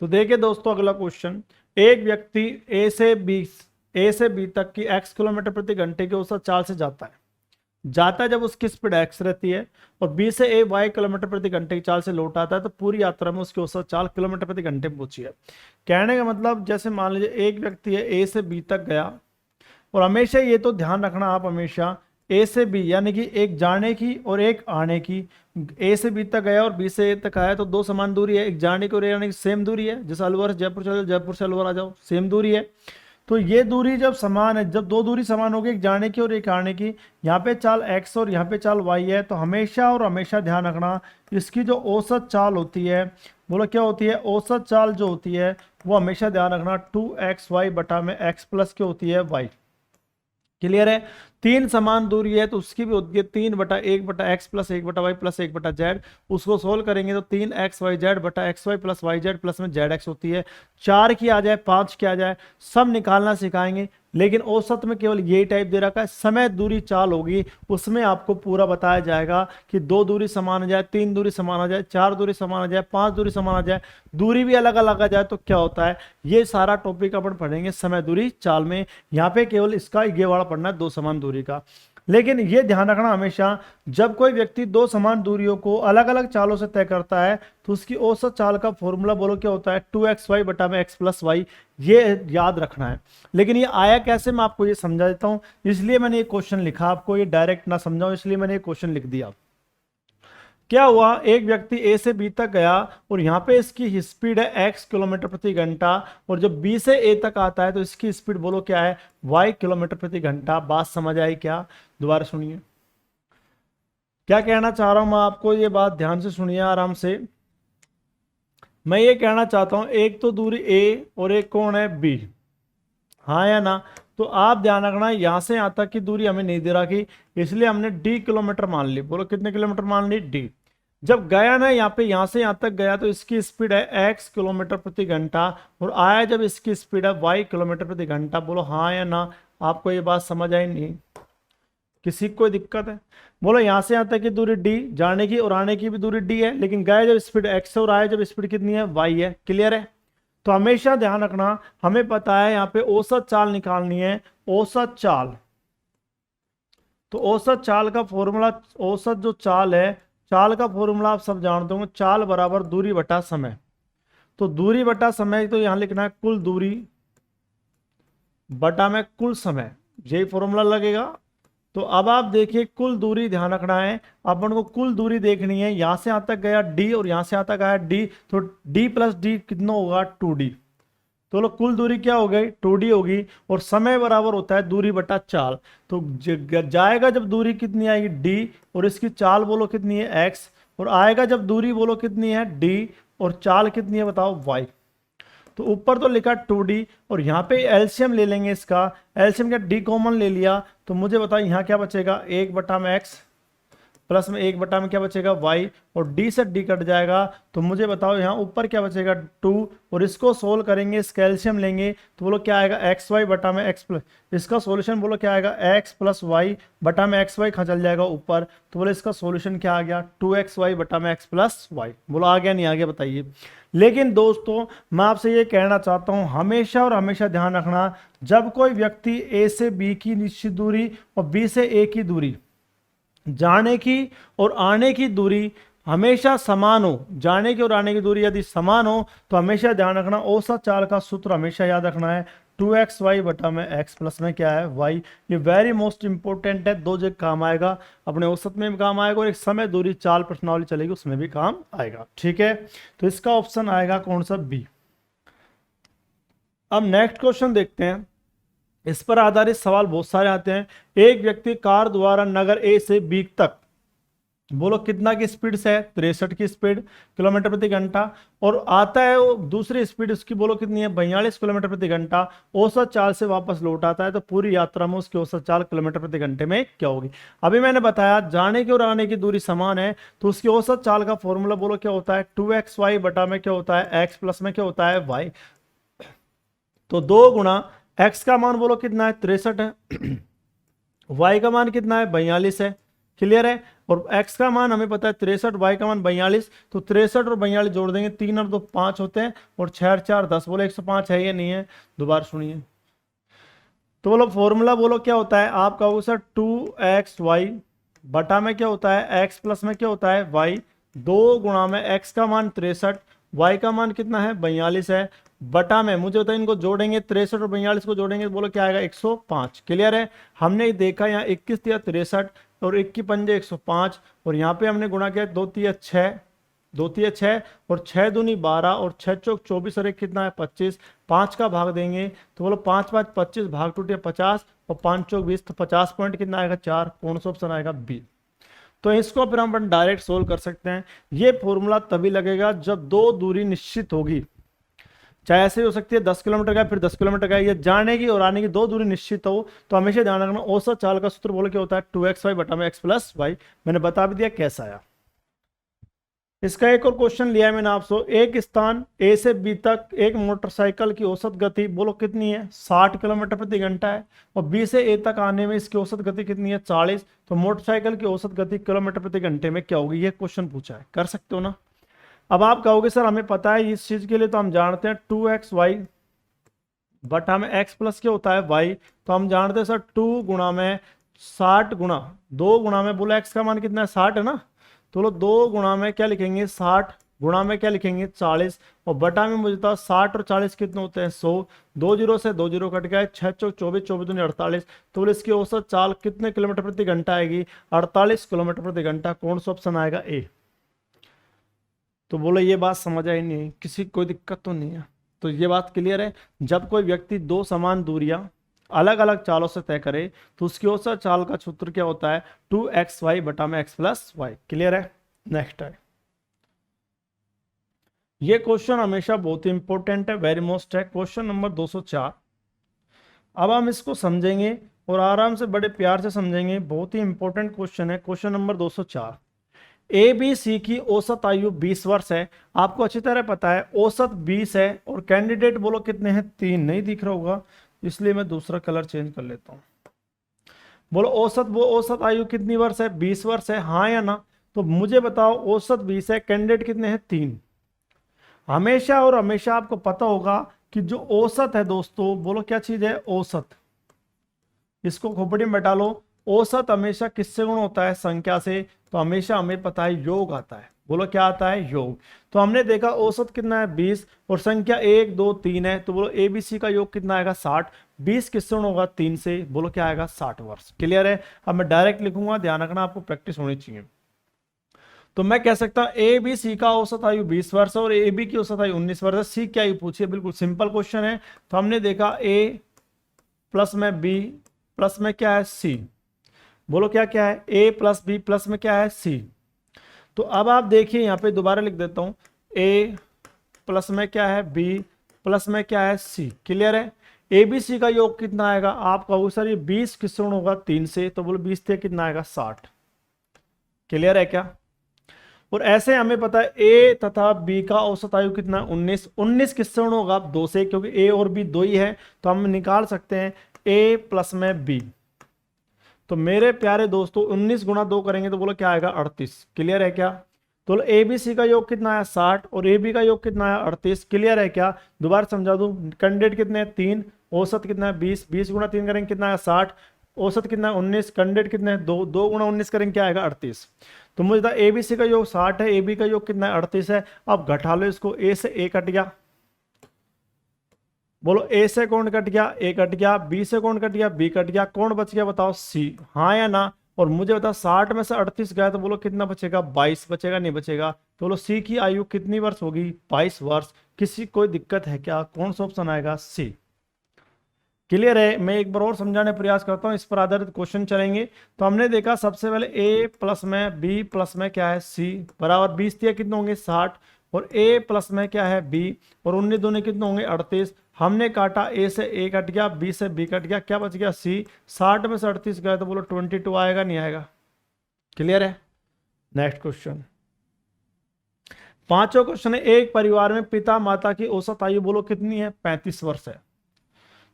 तो देखिए दोस्तों, अगला क्वेश्चन। एक व्यक्ति ए से बी तक की x किलोमीटर प्रति घंटे की औसत चाल से जाता है जब उसकी स्पीड x रहती है, और बी से ए y किलोमीटर प्रति घंटे की चाल से लौट आता है, तो पूरी यात्रा में उसकी औसत चाल किलोमीटर प्रति घंटे में पहुंची है। कहने का मतलब, जैसे मान लीजिए एक व्यक्ति है ए से बी तक गया, और हमेशा ये तो ध्यान रखना आप, हमेशा ए से बी यानी कि एक जाने की और एक आने की, ए से बी तक गया और बी से ए तक आया तो दो समान दूरी है, एक जाने की और एक आने की सेम दूरी है। जैसे अलवर से जयपुर चलो, जयपुर से अलवर आ जाओ, सेम दूरी है। तो ये दूरी जब समान है, जब दो दूरी समान होगी, एक जाने की और एक आने की, यहाँ पे चाल x और यहाँ पे चाल y है, तो हमेशा और हमेशा ध्यान रखना इसकी जो औसत चाल होती है, बोलो क्या होती है, औसत चाल जो होती है वो हमेशा ध्यान रखना 2xy बटा में x प्लस क्या होती है, y। क्लियर है। तीन समान दूरी है तो उसकी भी होती है 3/1/x plus 1/y plus 1/z। उसको सोल्व करेंगे तो 3xyz बटा xy प्लस yz प्लस में zx होती है। 4 की आ जाए, 5 की आ जाए, सब निकालना सिखाएंगे। लेकिन औसत में केवल यही टाइप दे रखा है, समय दूरी चाल होगी उसमें आपको पूरा बताया जाएगा कि 2 दूरी समान आ जाए, 3 दूरी समान आ जाए, 4 दूरी समान आ जाए, 5 दूरी समान आ जाए, दूरी भी अलग अलग आ जाए तो क्या होता है। ये सारा टॉपिक अपन पढ़ेंगे समय दूरी चाल में। यहाँ पे केवल इसका ये वाला पढ़ना है, 2 समान दूरी का। लेकिन ये ध्यान रखना हमेशा, जब कोई व्यक्ति 2 समान दूरियों को अलग अलग चालों से तय करता है तो उसकी औसत चाल का फॉर्मूला बोलो क्या होता है, 2xy बटा में x प्लस वाई। ये याद रखना है। लेकिन ये आया कैसे, मैं आपको ये समझा देता हूं। इसलिए मैंने ये क्वेश्चन लिखा, आपको ये डायरेक्ट ना समझाऊं इसलिए मैंने ये क्वेश्चन लिख दिया। क्या हुआ, एक व्यक्ति ए से बी तक गया और यहां पे इसकी स्पीड है x किलोमीटर प्रति घंटा, और जब बी से ए तक आता है तो इसकी स्पीड बोलो क्या है, y किलोमीटर प्रति घंटा। बात समझ आई क्या? दोबारा सुनिए क्या कहना चाह रहा हूं मैं आपको, ये बात ध्यान से सुनिए आराम से। मैं ये कहना चाहता हूं, एक तो दूरी ए और एक कौन है, बी, हाँ या ना? तो आप ध्यान रखना, यहां से यहां तक की दूरी हमें नहीं दे रखी, इसलिए हमने डी किलोमीटर मान ली। बोलो कितने किलोमीटर मान ली, डी। जब गया ना यहाँ पे, यहां से यहां तक गया तो इसकी स्पीड है x किलोमीटर प्रति घंटा, और आया जब इसकी स्पीड है y किलोमीटर प्रति घंटा। बोलो हाँ या ना? आपको ये बात समझ आई नहीं? किसी को कोई दिक्कत है? बोलो यहां से यहां तक की दूरी d, जाने की और आने की भी दूरी d है, लेकिन गया जब स्पीड x है और आया जब स्पीड कितनी है, y है। क्लियर है? तो हमेशा ध्यान रखना, हमें पता है यहाँ पे औसत चाल निकालनी है, औसत चाल। तो औसत चाल का फॉर्मूला, औसत जो चाल है, चाल का फॉर्मूला आप सब जानते होंगे, चाल बराबर दूरी बटा समय। तो दूरी बटा समय, तो यहां लिखना है कुल दूरी बटा में कुल समय, यही फॉर्मूला लगेगा। तो अब आप देखिए, कुल दूरी ध्यान रखना है, अपन को कुल दूरी देखनी है। यहां से यहां तक गया डी और यहां से यहां तक आया डी, तो डी प्लस डी कितना होगा, 2d। तो लो कुल दूरी क्या हो गई, 2d होगी, और समय बराबर होता है दूरी बटा चाल। तो जाएगा जब दूरी कितनी आएगी, d, और इसकी चाल बोलो कितनी है, x, और आएगा जब दूरी बोलो कितनी है, d, और चाल कितनी है बताओ, y। तो ऊपर तो लिखा 2d, और यहाँ पे एलसीएम ले लेंगे इसका। एलसीएम क्या, d कॉमन ले लिया, तो मुझे बताओ यहाँ क्या बचेगा, 1/x प्लस में 1/में क्या बचेगा, y, और d से d कट जाएगा। तो मुझे बताओ यहाँ ऊपर क्या बचेगा, 2, और इसको सोल्व करेंगे, इसका एलसीएम लेंगे तो बोलो क्या आएगा, xy बटा में x प्लस, इसका सॉल्यूशन बोलो क्या आएगा, x प्लस वाई बटा में xy खा चल जाएगा ऊपर, तो बोलो इसका सॉल्यूशन क्या आ गया, 2xy बटा में x प्लस वाई। बोलो आ गया नहीं आ गया बताइए? लेकिन दोस्तों मैं आपसे ये कहना चाहता हूं, हमेशा और हमेशा ध्यान रखना, जब कोई व्यक्ति ए से बी की निश्चित दूरी और बी से ए की दूरी, जाने की और आने की दूरी हमेशा समान हो, जाने की और आने की दूरी यदि समान हो तो हमेशा ध्यान रखना, औसत चाल का सूत्र हमेशा याद रखना है, 2xy बटा में x प्लस में क्या है, y। ये वेरी मोस्ट इंपॉर्टेंट है, दो जगह काम आएगा, अपने औसत में भी काम आएगा और एक समय दूरी चाल प्रश्नावली चलेगी उसमें भी काम आएगा। ठीक है, तो इसका ऑप्शन आएगा कौन सा, बी। अब नेक्स्ट क्वेश्चन देखते हैं। इस पर आधारित सवाल बहुत सारे आते हैं। एक व्यक्ति कार द्वारा नगर ए से बी तक, बोलो कितना की स्पीड से है, 63 की स्पीड किलोमीटर प्रति घंटा, और आता है वो दूसरी स्पीड उसकी बोलो कितनी है, 42 किलोमीटर प्रति घंटा। औसत चाल से वापस लौट आता है तो पूरी यात्रा में उसकी औसत चाल किलोमीटर प्रति घंटे में क्या होगी। अभी मैंने बताया जाने की और आने की दूरी समान है, तो उसकी औसत चाल का फॉर्मूला बोलो क्या होता है, 2xy बटा में क्या होता है, x प्लस में क्या होता है, y। तो 2 गुणा x का मान बोलो कितना है, 63 है, y का मान कितना है, 42 है, क्लियर है। और x का मान हमें पता है 63, y का मान 42, तो 63 और 42 जोड़ देंगे, 3 और 2 5 होते हैं, और 6 और 4 10। बोलो 105 है या नहीं है? दोबारा सुनिए। तो बोलो फॉर्मूला बोलो क्या होता है? आप कहोगे सर 2xy बटा में क्या होता है? x प्लस में क्या होता है? y। 2 गुणा में x का मान 63, y का मान कितना है? 42 है, बटा में मुझे होता है इनको जोड़ेंगे, 63 और 42 को जोड़ेंगे तो बोलो क्या आएगा? 105। क्लियर है। हमने देखा यहाँ 21 दिया 63 और 1 की पंजे 105, और यहाँ पे हमने गुणा किया 2 तिया 6, 2 तिया 6 और 6 दूनी 12 और 6 चौक 24 और 1 कितना है? 25। 5 का भाग देंगे तो बोलो 5 5 25, भाग टूटे 50 और 5 चौक 20, तो 50 पॉइंट कितना आएगा? 4। कौन सा ऑप्शन आएगा? बी। तो इसको फिर हम डायरेक्ट सोल्व कर सकते हैं। ये फॉर्मूला तभी लगेगा जब दो दूरी निश्चित होगी, चाहे ऐसे हो सकती है 10 किलोमीटर का फिर 10 किलोमीटर का, ये जाने की और आने की दो दूरी निश्चित हो। तो हमेशा ध्यान रखना औसत चाल का सूत्र बोलो क्या होता है? 2xy बटा में x प्लस वाई। मैंने बता भी दिया कैसा आया। इसका एक और क्वेश्चन लिया है मैंने आपसे। एक स्थान ए से बी तक एक मोटरसाइकिल की औसत गति बोलो कितनी है? 60 किलोमीटर प्रति घंटा है, और बी से ए तक आने में इसकी औसत गति कितनी है? 40। तो मोटरसाइकिल की औसत गति किलोमीटर प्रति घंटे में क्या होगी? ये क्वेश्चन पूछा है, कर सकते हो ना। अब आप कहोगे सर हमें पता है इस चीज के लिए, तो हम जानते हैं 2xy बटा में x प्लस क्या होता है? y। तो हम जानते हैं सर 2 गुणा में 60 गुणा 2 गुणा में बोलो x का मान कितना है? 60 है ना। तो लो 2 गुणा में क्या लिखेंगे? 60, गुणा में क्या लिखेंगे? 40, और बटा में मुझे था 60 और 40 कितने होते हैं? 100। 2 जीरो से 2 जीरो कट गया, 6 चौक 24, 24 दूनी 48। तो बोले इसकी औसत चाल कितने किलोमीटर प्रति घंटा आएगी? 48 किलोमीटर प्रति घंटा। कौन सा ऑप्शन आएगा? ए। तो बोलो ये बात समझ आई नहीं? किसी कोई दिक्कत तो नहीं है? तो ये बात क्लियर है। जब कोई व्यक्ति दो समान दूरियां अलग अलग चालों से तय करे तो उसकी औसत चाल का सूत्र क्या होता है? 2xy बटा में x प्लस वाई। क्लियर है। नेक्स्ट है, ये क्वेश्चन हमेशा बहुत ही इंपॉर्टेंट है, वेरी मोस्ट है, क्वेश्चन नंबर 204। अब हम इसको समझेंगे और आराम से बड़े प्यार से समझेंगे। बहुत ही इंपॉर्टेंट क्वेश्चन है, question number 204। A B C की औसत आयु 20 वर्ष है। आपको अच्छी तरह पता है औसत 20 है, और कैंडिडेट बोलो कितने हैं? 3। नहीं दिख रहा होगा इसलिए मैं दूसरा कलर चेंज कर लेता हूं। बोलो औसत, वो औसत आयु कितनी वर्ष है? 20 वर्ष है, हाँ या ना? तो मुझे बताओ औसत 20 है, कैंडिडेट कितने हैं? 3। हमेशा और हमेशा आपको पता होगा कि जो औसत है दोस्तों, बोलो क्या चीज है? औसत। इसको खोपड़ी में बैठा लो। औसत हमेशा किससे गुण होता है? संख्या से। तो हमेशा हमें पता है योग आता है। बोलो क्या आता है? योग। तो हमने देखा औसत कितना है? 20, और संख्या 1 2 3 है, तो बोलो एबीसी का योग कितना आएगा? 60। 20 किससे गुण होगा? 3 से। बोलो क्या आएगा? 60 वर्ष। क्लियर है। अब मैं डायरेक्ट लिखूंगा, ध्यान रखना, आपको प्रैक्टिस होनी चाहिए। तो मैं कह सकता हूं ए बी सी का औसत आयु 20 वर्ष और ए बी की औसत आयु 19 वर्ष है। सी क्या आयु पूछिए? बिल्कुल सिंपल क्वेश्चन है। तो हमने देखा ए प्लस में बी प्लस में क्या है? सी। बोलो क्या क्या है? ए प्लस बी प्लस में क्या है? सी। तो अब आप देखिए यहाँ पे दोबारा लिख देता हूं, ए प्लस में क्या है? बी प्लस में क्या है? सी। क्लियर है। ए बी सी का योग कितना आएगा? आप कहोगे सर ये 20 किससे गुण होगा? 3 से। तो बोलो 20 से कितना आएगा? 60। क्लियर है क्या? और ऐसे हमें पता है ए तथा बी का औसत आयु कितना? 19। 19 किससे गुण होगा? 2 से, क्योंकि ए और बी 2 ही है। तो हम निकाल सकते हैं ए प्लस में बी। तो मेरे प्यारे दोस्तों 19 गुणा 2 करेंगे तो बोलो क्या आएगा? 38। क्लियर है क्या? तो ए बी सी का योग कितना है? 60, और ए बी का योग कितना है? 38। क्लियर है क्या? दोबारा समझा दूं, कैंडिडेट कितने हैं? 3, औसत कितना है? 20। 20 गुणा 3 करेंगे कितना है? 60, औसत कितना है? 19, कैंडिडेट कितने हैं? 2। 2 गुणा 19 करेंगे क्या आएगा? 38। तो मुझे ए बी सी का योग 60 है, ए बी का योग कितना है? 38 है। अब घटा लो इसको, ए से ए कट गया, बोलो ए से कौन कट गया? ए कट गया। बी से कौन कट गया? बी कट गया। कौन बच गया बताओ? सी। हाँ या ना? और मुझे बताओ 60 में से 38 गया तो बोलो कितना बचेगा? 22 बचेगा, नहीं बचेगा? तो बोलो सी की आयु कितनी वर्ष होगी? 22 वर्ष। किसी कोई दिक्कत है क्या? कौन सा ऑप्शन आएगा? सी। क्लियर है। मैं एक बार और समझाने प्रयास करता हूं, इस पर आधारित क्वेश्चन चलेंगे। तो हमने देखा सबसे पहले ए प्लस में बी प्लस में क्या है? सी बराबर 20 दिया, कितने होंगे? 60, और ए प्लस में क्या है? बी, और 19 दोनों कितने होंगे? 38। हमने काटा, ए से ए कट गया, बी से बी कट गया, क्या बच गया? सी। 60 में से 38 गया तो बोलो 22 आएगा, नहीं आएगा? क्लियर है। नेक्स्ट क्वेश्चन, पांचवा क्वेश्चन है, एक परिवार में पिता माता की औसत आयु बोलो कितनी है? 35 वर्ष है।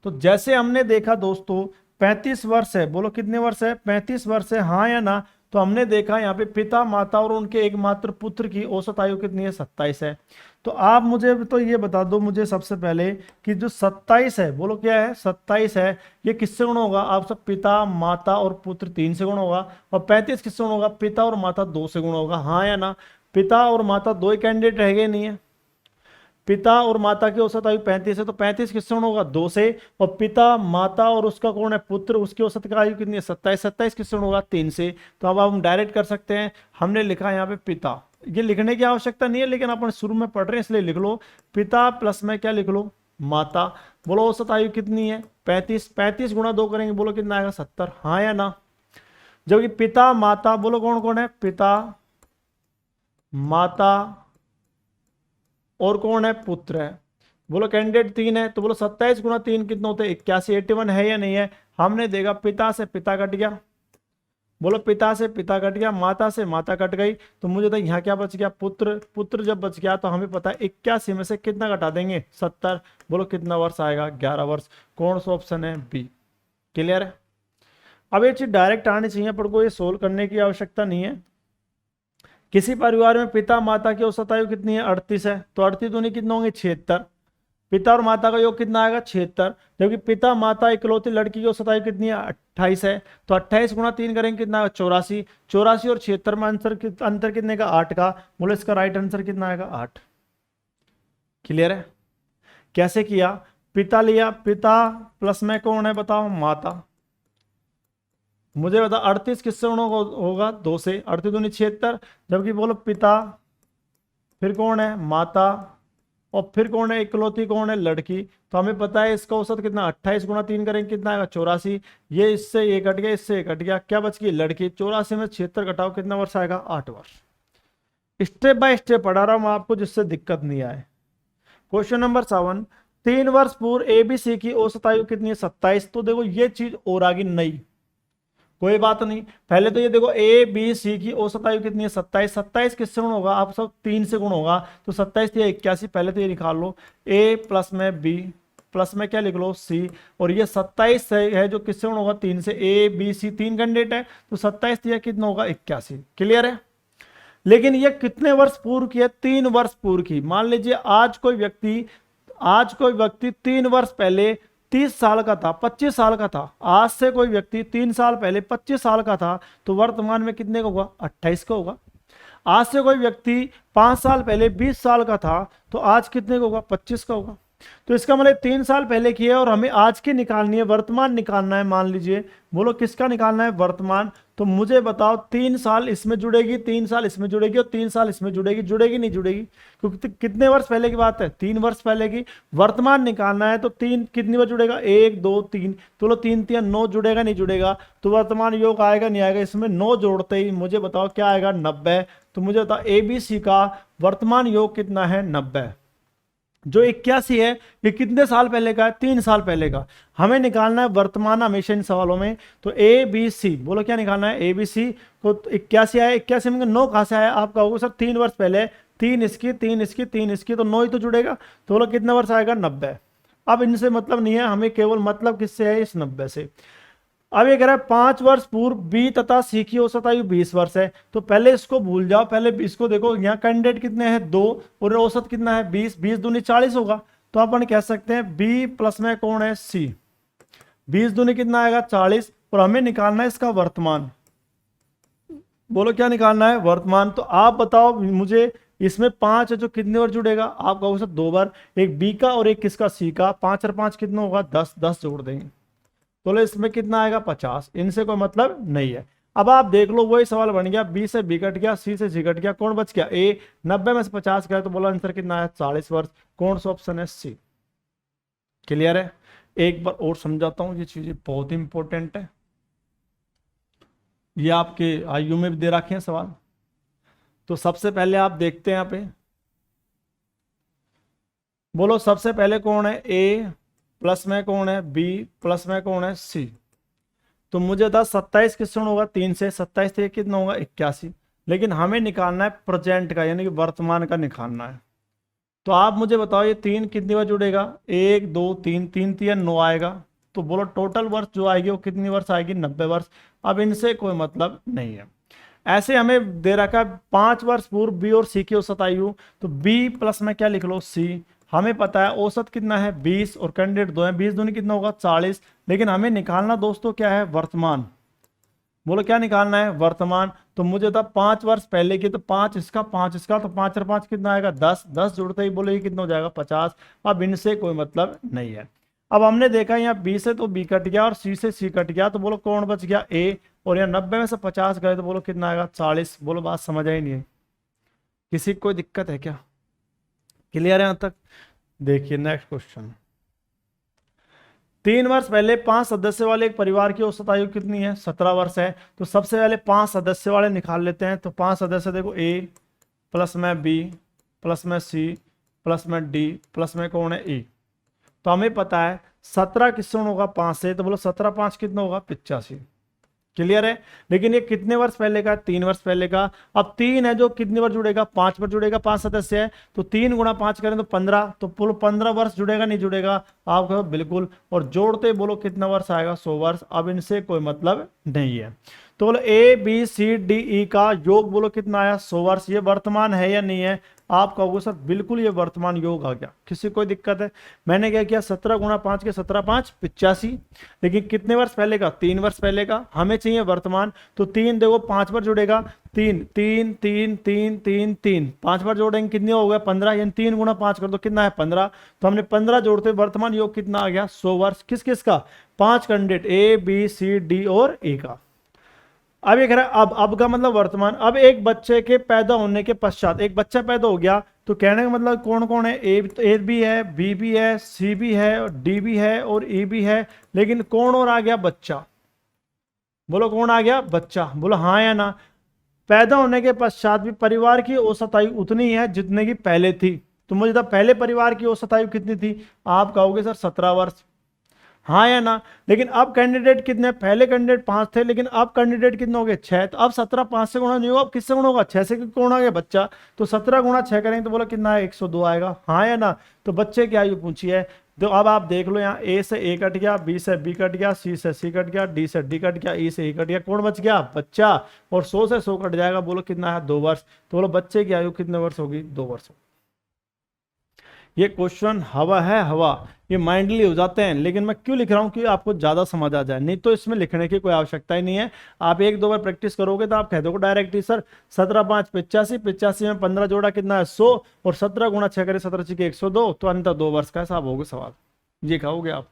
तो जैसे हमने देखा दोस्तों 35 वर्ष है, बोलो कितने वर्ष है? 35 वर्ष है, हाँ या ना? तो हमने देखा यहाँ पे पिता माता और उनके एकमात्र पुत्र की औसत आयु कितनी है, 27 है। तो आप मुझे तो ये बता दो मुझे सबसे पहले कि जो 27 है, बोलो क्या है, 27 है, ये किससे गुण होगा, आप सब पिता माता और पुत्र 3 से गुण होगा, और 35 किससे गुण होगा, पिता और माता 2 से गुण होगा, हाँ या ना। पिता और माता दो ही कैंडिडेट रह गए, नहीं है, पिता और माता की औसत आयु 35 है, तो 35 किससे गुण होगा, 2 से, और पिता माता और उसका कौन है, पुत्र, उसकी औसत का आयु कितनी है, 27, 27 किससे गुण होगा, 3 से। तो अब हम डायरेक्ट कर सकते हैं, हमने लिखा यहाँ पे पिता, ये लिखने की आवश्यकता नहीं है लेकिन अपन शुरू में पढ़ रहे हैं इसलिए लिख लो, पिता प्लस में क्या लिख लो, माता। बोलो औसत आयु कितनी है, 35, 35 गुणा 2 करेंगे, बोलो कितना आएगा, 70, हाँ या ना। जबकि पिता माता, बोलो कौन कौन है, पिता माता और कौन है, पुत्र है, बोलो कैंडिडेट 3 है, तो बोलो 27 गुणा 3 कितना होते हैं, 81, 81 है या नहीं है। हमने देखा पिता से पिता कट गया, बोलो पिता से पिता कट गया, माता से माता कट गई, तो मुझे तो यहाँ क्या बच गया, पुत्र, पुत्र जब बच गया तो हमें पता है 81 में से कितना घटा देंगे, 70, बोलो कितना वर्ष आएगा, 11 वर्ष। कौन सा ऑप्शन है, बी। क्लियर है। अब ये चीज डायरेक्ट आनी चाहिए पर को ये सोल्व करने की आवश्यकता नहीं है। किसी परिवार में पिता माता की औसत आयु कितनी है, 38 है, तो 38 दूनी कितने होंगे, 76, पिता और माता का योग कितना आएगा, 76, जबकि पिता माता इकलौती लड़की की औसत आयु कितनी है, 28 है, तो 28 गुणा 3 करेंगे कितना आएगा, 84, 84 और 76 में अंतर कितने का, 8 का, बोलो इसका राइट आंसर कितना आएगा, 8। क्लियर है। कैसे किया, पिता लिया, पिता प्लस में कौन है बताओ, माता, मुझे बता 38 किससे होगा, 2 से, 38 दूनी 76, जबकि बोलो पिता, फिर कौन है, माता, और फिर कौन है, इकलौती कौन है, लड़की, तो हमें पता है इसका औसत कितना, 28 गुणा 3 करेंगे कितना आएगा, 84, ये इससे ये कट गया, इससे ये कट गया, क्या बच गई, लड़की, 84 में 76 घटाओ कितना वर्ष आएगा, 8 वर्ष। स्टेप बाय स्टेप पढ़ा रहा हूं आपको जिससे दिक्कत नहीं आए। क्वेश्चन नंबर 7, 3 वर्ष पूर्व एबीसी की औसत आयु कितनी है, 27। तो देखो ये चीज और आगे नहीं, कोई बात नहीं, पहले तो ये देखो ए बी सी की औसत आयु कितनी है, 27, 27 किससे गुण होगा, आप सब 3 से गुण होगा, तो 27 या 81, पहले तो ये निकाल लो, ए प्लस में बी प्लस में क्या लिख लो, सी, और ये 27 है जो किससे गुण होगा, 3 से, ए बी सी 3 कैंडिडेट है, तो 27 या कितना होगा, 81। क्लियर है। लेकिन ये कितने वर्ष पूर्व की है, 3 वर्ष पूर्व की। मान लीजिए आज कोई व्यक्ति 3 वर्ष पहले 30 साल का था, 25 साल का था, आज से कोई व्यक्ति 3 साल पहले 25 साल का था, तो वर्तमान में कितने का होगा, 28 का होगा। आज से कोई व्यक्ति 5 साल पहले 20 साल का था, तो आज कितने का होगा, 25 का होगा। तो इसका मतलब 3 साल पहले की है और हमें आज की निकालनी है, वर्तमान निकालना है। मान लीजिए, बोलो किसका निकालना है, वर्तमान। तो मुझे बताओ 3 साल इसमें जुड़ेगी, 3 साल इसमें जुड़ेगी और 3 साल इसमें जुड़ेगी नहीं जुड़ेगी, क्योंकि कितने वर्ष पहले की बात है, 3 वर्ष पहले की। वर्तमान निकालना है तो 3 कितनी बार जुड़ेगा, 1 2 3, तो लो 3 3 9, जुड़ेगा नहीं जुड़ेगा, तो वर्तमान योग आएगा नहीं आएगा, इसमें 9 जोड़ते ही मुझे बताओ क्या आएगा, 90। तो मुझे बताओ एबीसी का वर्तमान योग कितना है, 90। जो 81 है ये कितने साल पहले का है, 3 साल पहले का। हमें निकालना है वर्तमान हमेशा इन सवालों में, तो ए बी सी, बोलो क्या निकालना है, ए बी सी को 81 आया, 81 में 9 कहां से आया, आप कहोगे सर 3 वर्ष पहले, 3 इसकी 3 इसकी 3 इसकी, तो 9 ही तो जुड़ेगा, तो बोलो कितना वर्ष आएगा, 90। अब इनसे मतलब नहीं है, हमें केवल मतलब किससे है, इस 90 से। अब ये कह रहा है 5 वर्ष पूर्व बी तथा सी की औसत आयु 20 वर्ष है, तो पहले इसको भूल जाओ, पहले इसको देखो, यहाँ कैंडिडेट कितने हैं, 2, और औसत कितना है, 20, 20 दूनी 40 होगा, तो अपन कह सकते हैं बी प्लस में कौन है, सी, 20 दूनी कितना आएगा, 40, और हमें निकालना है इसका वर्तमान। बोलो क्या निकालना है, वर्तमान। तो आप बताओ मुझे, इसमें 5 है जो कितने बार जुड़ेगा, आप कहोगे सर 2 बार, एक बी का और एक किसका, सी का, 5 और 5 कितना होगा, 10, 10 जोड़ देंगे, तो इसमें कितना आएगा, 50। इनसे कोई मतलब नहीं है। अब आप देख लो वही सवाल बन गया, बी से बी कट गया, सी से सी कट गया, कौन बच गया, ए, 90 में से 50 गया, तो बोला आंसर कितना है, 40 वर्ष। कौन सा ऑप्शन है, सी। क्लियर है। एक बार और समझाता हूं, ये चीजें बहुत इंपॉर्टेंट है, ये आपके आयु में भी दे रखे हैं सवाल। तो सबसे पहले आप देखते हैं यहाँ पे, बोलो सबसे पहले कौन है, ए प्लस में कौन है, बी प्लस में कौन है, सी। तो मुझे था 27 किससे होगा, 3 से, 27 से कितना होगा, 81। लेकिन हमें निकालना है प्रेजेंट का, यानी कि वर्तमान का निकालना है। तो आप मुझे बताओ ये 3 कितनी बार जुड़ेगा, 1 2 3, 3 3 9 आएगा, तो बोलो टोटल वर्ष जो आएगी वो कितनी वर्ष आएगी, 90 वर्ष। अब इनसे कोई मतलब नहीं है। ऐसे हमें दे रखा है 5 वर्ष पूर्व बी और सी की औसत आयु, तो बी प्लस में क्या लिख लो सी। हमें पता है औसत कितना है 20 और कैंडिडेट 2 है, 20 दूनी कितना होगा 40, लेकिन हमें निकालना दोस्तों क्या है वर्तमान। बोलो क्या निकालना है वर्तमान। तो मुझे था 5 वर्ष पहले की, तो 5 इसका 5 इसका, तो 5 और 5 कितना आएगा 10, 10 जुड़ते ही बोलो ये कितना हो जाएगा 50। अब इनसे कोई मतलब नहीं है। अब हमने देखा यहाँ बी से तो बी कट गया और सी से सी कट गया, तो बोलो कौन बच गया ए, और यहाँ 90 में से 50 गए तो बोलो कितना आएगा 40। बोलो बात समझ आई नहीं है, किसी को कोई दिक्कत है क्या? क्लियर है यहाँ तक? देखिए नेक्स्ट क्वेश्चन। 3 वर्ष पहले 5 सदस्य वाले एक परिवार की औसत आयु कितनी है 17 वर्ष है। तो सबसे पहले 5 सदस्य वाले निकाल लेते हैं। तो 5 सदस्य देखो ए प्लस में बी प्लस में सी प्लस में डी प्लस में कौन है ई। तो हमें पता है 17 किससे होगा 5 से, तो बोलो 17 5 कितना होगा 85। क्लियर है? लेकिन ये कितने वर्ष पहले का? 3 वर्ष पहले का। अब 3 है जो कितनी बार जुड़ेगा 5 पर जुड़ेगा, 5 सदस्य है तो 3 गुणा 5 करें तो 15, तो बोलो 15 वर्ष जुड़ेगा नहीं जुड़ेगा? आप कहो बिल्कुल, और जोड़ते बोलो कितना वर्ष आएगा 100 वर्ष। अब इनसे कोई मतलब नहीं है। तो बोलो ए बी सी डी ई का योग बोलो कितना आया 100 वर्ष। ये वर्तमान है या नहीं है? आप कहोगे सर बिल्कुल ये वर्तमान योग आ गया, किसी कोई दिक्कत है? मैंने क्या किया 17 गुणा 5 के 17 5 85, लेकिन कितने वर्ष पहले का? 3 वर्ष पहले का। हमें चाहिए वर्तमान, तो 3 देखो 5 बार जुड़ेगा 3 3 3 3 3 3, 5 बार जोड़ेंगे कितने हो गया 15, यानी 3 गुणा 5 कर दो कितना है 15। तो हमने 15 जोड़ते वर्तमान योग कितना आ गया 100 वर्ष। किस किस का? 5 candidate A B C D और ए का। अब ये कह रहा है अब का मतलब वर्तमान। अब एक बच्चे के पैदा होने के पश्चात एक बच्चा पैदा हो गया, तो कहने का मतलब कौन कौन है? ए भी है, बी भी है, सी भी है, डी भी है और ई भी है, लेकिन कौन और आ गया? बच्चा। बोलो कौन आ गया? बच्चा। बोलो हाँ या ना? पैदा होने के पश्चात भी परिवार की औसत आयु उतनी है जितने की पहले थी। तो मुझे था पहले परिवार की औसत आयु कितनी थी? आप कहोगे सर 17 वर्ष। हाँ या ना? लेकिन अब कैंडिडेट कितने? पहले कैंडिडेट 5 थे, लेकिन अब कैंडिडेट कितने हो गए 6। तो अब 17 5 से गुणा नहीं होगा, अब किससे गुणा होगा? 6 से, कौन आ गया? बच्चा। तो 17 गुणा 6 करेंगे तो बोला कितना है 102 आएगा। हाँ या ना? तो बच्चे की आयु पूछी है। तो अब आप देख लो यहाँ ए से ए कट गया, बी से बी कट गया, सी से सी कट गया, डी से डी कट गया, ई से ई कट गया, कौन बच गया? बच्चा। और 100 से 100 कट जाएगा, बोलो कितना है 2 वर्ष। तो बोलो बच्चे की आयु कितने वर्ष होगी? 2 वर्ष। ये क्वेश्चन हवा है हवा, ये माइंडली हो जाते हैं, लेकिन मैं क्यों लिख रहा हूं कि आपको ज्यादा समझ आ जाए, नहीं तो इसमें लिखने की कोई आवश्यकता ही नहीं है। आप 1 2 बार प्रैक्टिस करोगे तो आप कह दोगे डायरेक्ट ही सर 17 5 85, 85 में 15 जोड़ा कितना है 100, और 17 गुणा 6 करें 17 6 102, तो अंतर 2 वर्ष का हिसाब होगा सवाल, ये कहोगे आप।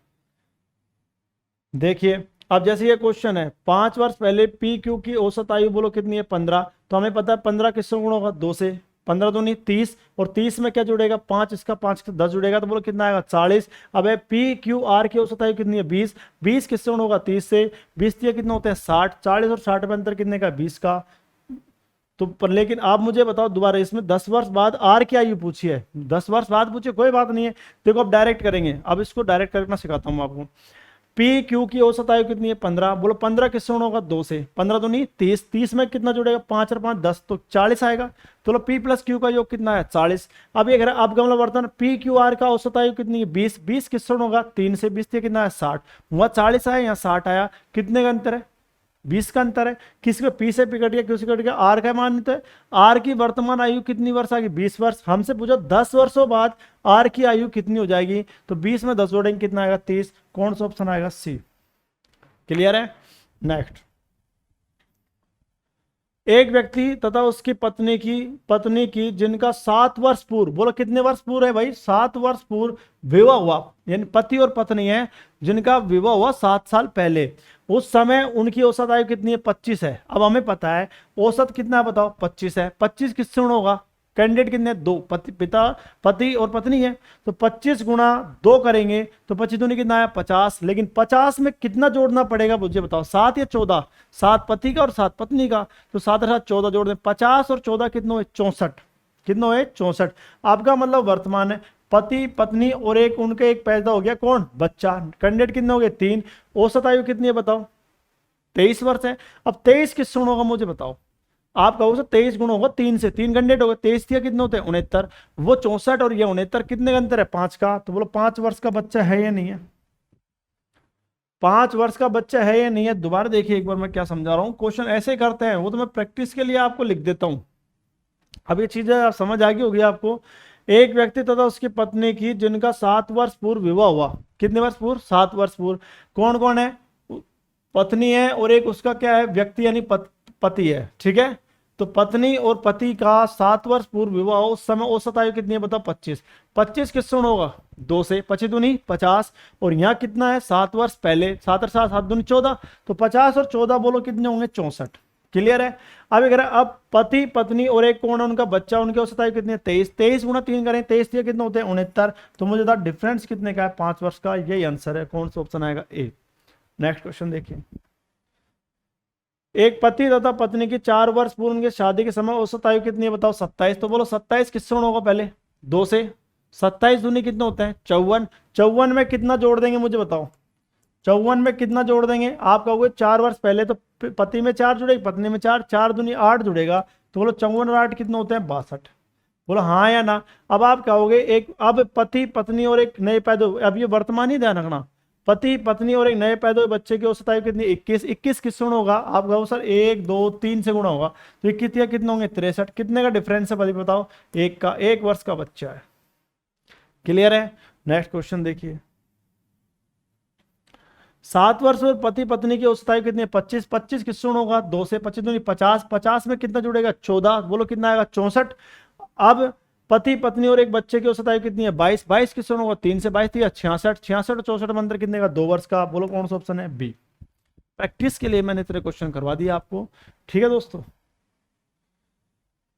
देखिए अब जैसे ये क्वेश्चन है 5 वर्ष पहले पी क्यू की औसत आयु बोलो कितनी है 15, तो हमें पता है 15 किससे गुणा होगा 2 से, 15 दूनी 30, और 30 में क्या जुड़ेगा 5 इसका 5 का 10 जुड़ेगा, तो बोलो कितना आएगा 40। अब पी क्यू आर की औसत आयु कितनी है 20, 20 किससे गुणा होगा 30 से, 20 कितने होते हैं 60, 40 और 60 में अंतर कितने का 20 का। तो पर लेकिन आप मुझे बताओ दोबारा, इसमें 10 वर्ष बाद आर की आयु पूछी है, 10 वर्ष बाद पूछे कोई बात नहीं है। देखो अब डायरेक्ट करेंगे, अब इसको डायरेक्ट करना सिखाता हूं आपको। पी क्यू की औसत आयु कितनी है 15, बोलो 15 किससे गुणा होगा 2 से, 15 तो नहीं 30, 30 में कितना जुड़ेगा 5 और 5 10, तो 40 आएगा। तो पी प्लस क्यू का योग कितना है 40। अब ये कह रहा है आपका मतलब वर्तमान पी क्यू आर का औसत आयु कितनी है 20, 20 किससे गुणा होगा 3 से, 20 से कितना है 60, वहां 40 आया यहाँ 60 आया, कितने का अंतर है 20 का अंतर है। किसी को पी से पी कट गया, किसी कट गया, आर का मान है, आर की वर्तमान आयु कितनी वर्ष आ गई 20 वर्ष। हमसे पूछा 10 वर्षों बाद आर की आयु कितनी हो जाएगी, तो 20 में 10 जोड़ेंगे कितना आएगा 30, कौन सा ऑप्शन आएगा सी। क्लियर है? नेक्स्ट, एक व्यक्ति तथा उसकी पत्नी की जिनका 7 वर्ष पूर्व, बोलो कितने वर्ष पूर्व है भाई 7 वर्ष पूर्व विवाह हुआ, यानी पति और पत्नी है जिनका विवाह हुआ 7 साल पहले, उस समय उनकी औसत आयु कितनी है 25 है। अब हमें पता है औसत कितना है बताओ 25 है, 25 किससे गुणा होगा, कैंडिडेट कितने 2, पति और पत्नी है, तो 25 गुणा 2 करेंगे तो 25 दूनी कितना है 50, लेकिन 50 में कितना जोड़ना पड़ेगा मुझे बताओ 7 या 14, 7 पति का और 7 पत्नी का, तो 7 और 7 14 जोड़ दें, 50 और 14 कितना है 64, कितना है 64। आपका मतलब वर्तमान है पति पत्नी और एक उनके एक पैदा हो गया कौन बच्चा, कैंडिडेट कितने हो गए 3, औसत आयु कितनी है बताओ 23 वर्ष है। अब 23 किससे गुणा होगा मुझे बताओ, आप कहोगे 23 गुणा होगा 3 से, 3 कैंडिडेट हो गए 23 कितने होते हैं 69, वो 64 और ये 69 कितने का अंतर है 5 का, तो बोलो 5 वर्ष का बच्चा है या नहीं है। 5 वर्ष का बच्चा है या नहीं है, दोबारा देखिए एक बार मैं क्या समझा रहा हूँ। क्वेश्चन ऐसे करते हैं, वो तो मैं प्रैक्टिस के लिए आपको लिख देता हूँ। अब ये चीजें आप समझ आ गई होगी आपको। एक व्यक्ति तथा उसकी पत्नी की जिनका 7 वर्ष पूर्व विवाह हुआ, कितने वर्ष पूर्व, 7 वर्ष पूर्व। कौन कौन है, पत्नी है और एक उसका क्या है, व्यक्ति यानी पति है, ठीक है। तो पत्नी और पति का 7 वर्ष पूर्व विवाह हो, उस समय औसत आयु कितनी है बताओ, 25। 25 किससे गुणा होगा, 2 से, 25 दूनी 50, और यहाँ कितना है, 7 वर्ष पहले, 7 और 7 7 दूनी 14, तो 50 और 14 बोलो कितने होंगे, 64। क्लियर है। अब अगर अब पति पत्नी और एक कौन है उनका बच्चा, उनकी औसत आयु कितनी है, 23। 23 गुणा 3 करें, 23 दिया कितने होते हैं, 69। तो मुझे बता डिफरेंस कितने का है, 5 वर्ष का। यही आंसर है, कौन सा ऑप्शन आएगा, ए। नेक्स्ट क्वेश्चन देखिए। एक पति तथा पत्नी की 4 वर्ष पूर्व उनकी शादी के समय औसत आयु कितनी है बताओ, 27। तो बोलो 27 किससे गुणा होगा, पहले 2 से, 27 दूनी कितने होते हैं, 54। 54 में कितना जोड़ देंगे मुझे बताओ, 54 में कितना जोड़ देंगे, आप कहोगे 4 वर्ष पहले, तो पति में 4 जुड़ेगी, पत्नी में 4, 4 दूनी 8 जुड़ेगा, तो बोलो 54 और 8 कितने होते हैं, 62। बोलो हाँ या ना। अब आप कहोगे एक, अब पति पत्नी और एक नए पैदा, अब ये वर्तमान ही ध्यान रखना, पति पत्नी और एक नए पैदा हुए बच्चे की औसत आयु कितनी, 21। 21 किससे गुणा होगा, आप कहो सर 1 2 3 से गुणा होगा, तो 21 या कितने होंगे, 63। कितने का डिफरेंस है बताओ, 1 का, 1 वर्ष का बच्चा है। क्लियर है। नेक्स्ट क्वेश्चन देखिए। 7 वर्ष और पति पत्नी की औसत आयु कितनी है, 25। 25 किससे गुणा होगा, 2 से, 25 दूनी 50, 50 में कितना जुड़ेगा, 14, बोलो कितना आएगा, 64। अब पति पत्नी और एक बच्चे की औसत आयु कितनी है, 22। 22 किससे गुणा होगा, 3 से, 22 दिया 66, 66 और 64 में अंतर कितने का, 2 वर्ष का। बोलो कौन सा ऑप्शन है, बी। प्रैक्टिस के लिए मैंने इतने क्वेश्चन करवा दिया आपको, ठीक है दोस्तों।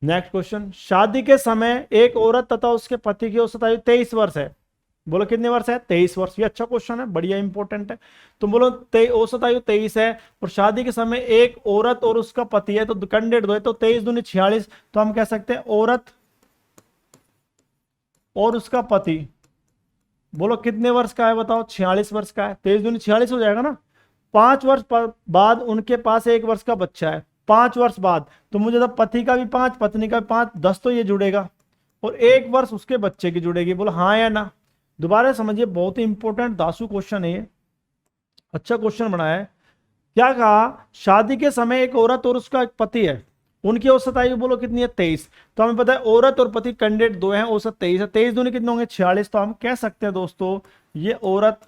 Next question. शादी के समय एक औरत तथा उसके पति की औसत आयु 23 वर्ष है, बोलो कितने वर्ष है, 23 वर्ष। ये अच्छा क्वेश्चन है, बढ़िया इंपॉर्टेंट है। तो बोलो औसत आयु 23 है और शादी के समय एक औरत और उसका पति है, तो कैंडिडेट दो है, तो 23 दूनी 46। तो हम कह सकते हैं औरत और उसका पति, बोलो कितने वर्ष का है बताओ, 46 वर्ष का है। 23 दूनी 46 हो जाएगा ना। 5 वर्ष बाद उनके पास 1 वर्ष का बच्चा है, 5 वर्ष बाद, तो मुझे तो पति का भी 5, पत्नी का भी 5, 10 तो ये जुड़ेगा, और 1 वर्ष उसके बच्चे की जुड़ेगी। बोलो हाँ या ना। दोबारा समझिए, बहुत ही इंपॉर्टेंट दासू क्वेश्चन है ये, अच्छा क्वेश्चन बनाया है। क्या कहा, शादी के समय एक औरत और उसका एक पति है, उनकी औसत आयु बोलो कितनी है, 23। तो हमें पता है औरत और पति कैंडिडेट दो हैं, औसत 23 है, 23 दूनी कितने होंगे, 46। तो हम कह सकते हैं दोस्तों, ये औरत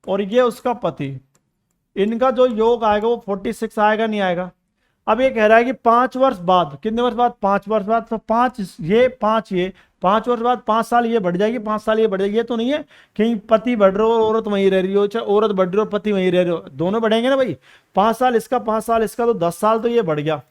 और ये उसका पति, इनका जो योग आएगा वो 46 आएगा, नहीं आएगा। अब ये कह रहा है कि 5 वर्ष बाद, कितने वर्ष बाद, 5 वर्ष बाद, तो 5 ये 5 ये, 5 वर्ष बाद 5 साल ये बढ़ जाएगी, 5 साल ये बढ़ जाएगी। ये तो नहीं है कि पति बढ़ रहे हो और औरत वहीं रह रही हो, चाहे औरत बढ़ रही हो और पति वहीं रह रहे हो, दोनों बढ़ेंगे ना भाई। 5 साल इसका, 5 साल इसका, तो 10 साल तो ये बढ़ गया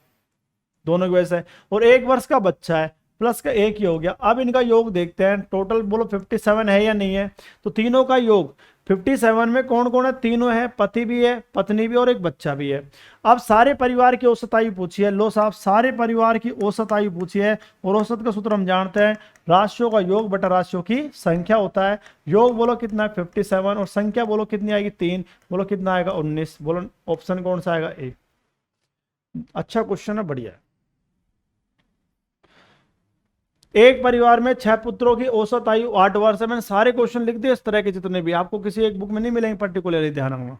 दोनों की वजह से। और 1 वर्ष का बच्चा है, प्लस का 1 ही हो गया। अब इनका योग देखते हैं, टोटल बोलो 57 है या नहीं है। तो तीनों का योग 57 में कौन कौन है, तीनों है, पति भी है, पत्नी भी और एक बच्चा भी है। अब सारे परिवार की औसत आयु पूछी है, लो साहब सारे परिवार की औसत आयु पूछी है, और औसत का सूत्र हम जानते हैं, राशियों का योग बटा राशियों की संख्या होता है। योग बोलो कितना है, 57, और संख्या बोलो कितनी आएगी, 3, बोलो कितना आएगा, 19। बोलो ऑप्शन कौन सा आएगा, ए। अच्छा क्वेश्चन है, बढ़िया है। एक परिवार में 6 पुत्रों की औसत आयु 8 वर्ष है। मैंने सारे क्वेश्चन लिख दिए इस तरह के, जितने भी आपको किसी एक बुक में नहीं मिलेंगे, पर्टिकुलरली ध्यान रखना।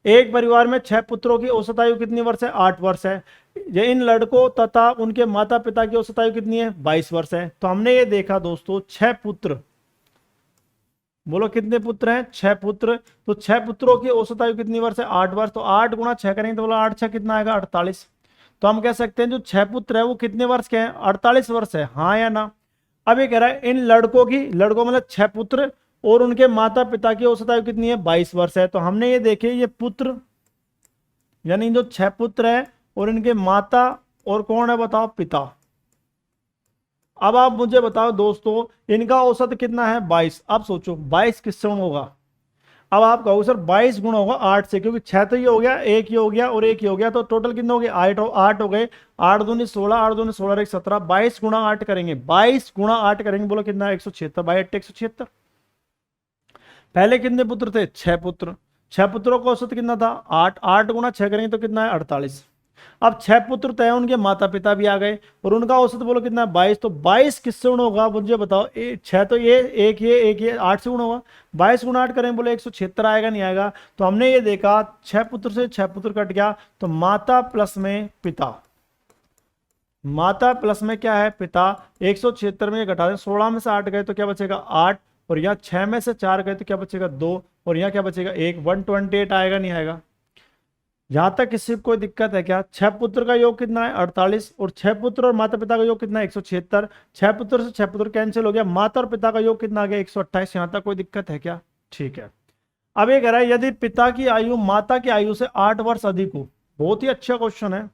एक परिवार में 6 पुत्रों की औसत आयु कितनी वर्ष है, 8 वर्ष है। ये इन लड़कों तथा उनके माता पिता की औसत आयु कितनी है, 22 वर्ष है। तो हमने ये देखा दोस्तों, 6 पुत्र, बोलो कितने पुत्र हैं, 6 पुत्र। तो 6 पुत्रों की औसत आयु कितनी वर्ष है, 8 वर्ष। तो 8 गुणा 6 करेंगे तो बोलो 8 6 कितना आएगा, 48। तो हम कह सकते हैं जो 6 पुत्र है वो कितने वर्ष के हैं, 48 वर्ष है, हाँ या ना। अब ये कह रहा है इन लड़कों की, लड़कों मतलब 6 पुत्र और उनके माता पिता की औसत आयु कितनी है, 22 वर्ष है। तो हमने ये देखे, ये पुत्र यानी जो 6 पुत्र है और इनके माता और कौन है बताओ, पिता। अब आप मुझे बताओ दोस्तों, इनका औसत कितना है, 22। अब सोचो 22 किससे गुणा होगा। अब आप कहो सर 22 गुणा होगा 8 से, क्योंकि 6 तो ये हो गया, 1 ये हो गया और 1 ये हो गया, तो टोटल कितने हो गए, 8 हो गए। 8 दूनी 16, 8 दूनी 16 1 17, 22 गुणा 8 करेंगे, 22 गुणा 8 करेंगे, बोलो कितना, 176, 22 176। पहले कितने पुत्र थे, 6 पुत्र, 6 पुत्रों का औसत कितना था, 8, 8 गुणा 6 करेंगे तो कितना है, 48। अब 6 पुत्र तय, उनके माता पिता भी आ गए और उनका औसत बोलो कितना है 22। तो 22 किससे गुण होगा मुझे बताओ। 6 तो ये एक ये 8 से गुण होगा। 22 गुणा 8 करें बोले 176 आएगा नहीं आएगा। तो हमने ये देखा 6 पुत्र से 6 पुत्र कट गया, तो माता प्लस में पिता, माता प्लस में क्या है पिता। 176 में ये घटा दें, 16 में से 8 गए तो क्या बचेगा 8, और यहाँ 6 में से 4 गए तो क्या बचेगा 2, और यहाँ क्या बचेगा 1। 128 आएगा नहीं आएगा। यहां तक किसी को कोई दिक्कत है क्या। 6 पुत्र का योग कितना है 48, और 6 पुत्र और माता पिता का योग कितना है 176। 6 पुत्र से 6 पुत्र कैंसिल हो गया, माता और पिता का योग कितना आ गया 128। यहां तक कोई दिक्कत है क्या। ठीक है, अब ये कह रहा है यदि पिता की आयु माता की आयु से 8 वर्ष अधिक हो। बहुत ही अच्छा क्वेश्चन है।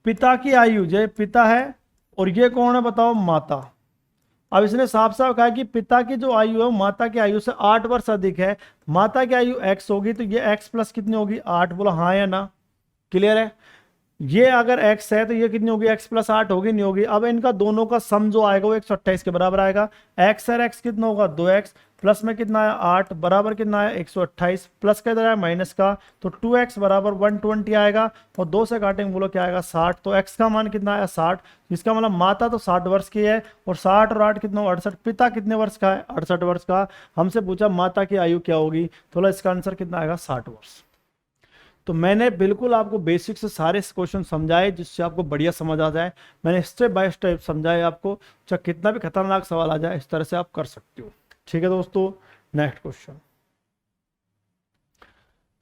पिता की आयु, जो पिता है और ये कौन है बताओ माता। अब इसने साफ साफ कहा कि पिता की जो आयु है वो माता की आयु से 8 वर्ष अधिक है। माता की आयु x होगी तो ये x प्लस कितनी होगी 8। बोलो हाँ या ना, क्लियर है। ये अगर x है तो ये कितनी होगी x प्लस 8 होगी नहीं होगी। अब इनका दोनों का सम जो आएगा वो 128 के बराबर आएगा। x और x कितना होगा 2x, प्लस में कितना है 8 बराबर कितना है 128, प्लस का इधर है माइनस का, तो 2x बराबर 120 आएगा, और 2 से काटेंगे बोलो क्या आएगा 60। तो x का मान कितना आया 60। इसका मतलब माता तो 60 वर्ष की है, और 60 और 8 कितना 68। पिता कितने वर्ष का है 68 वर्ष का। हमसे पूछा माता की आयु क्या होगी, तो इसका आंसर कितना आएगा 60 वर्ष। तो मैंने बिल्कुल आपको बेसिक से सारे क्वेश्चन समझाए जिससे आपको बढ़िया समझ आ जाए। मैंने स्टेप बाय स्टेप समझाए आपको, चाहे कितना भी खतरनाक सवाल आ जाए इस तरह से आप कर सकते हो। ठीक है दोस्तों, नेक्स्ट क्वेश्चन।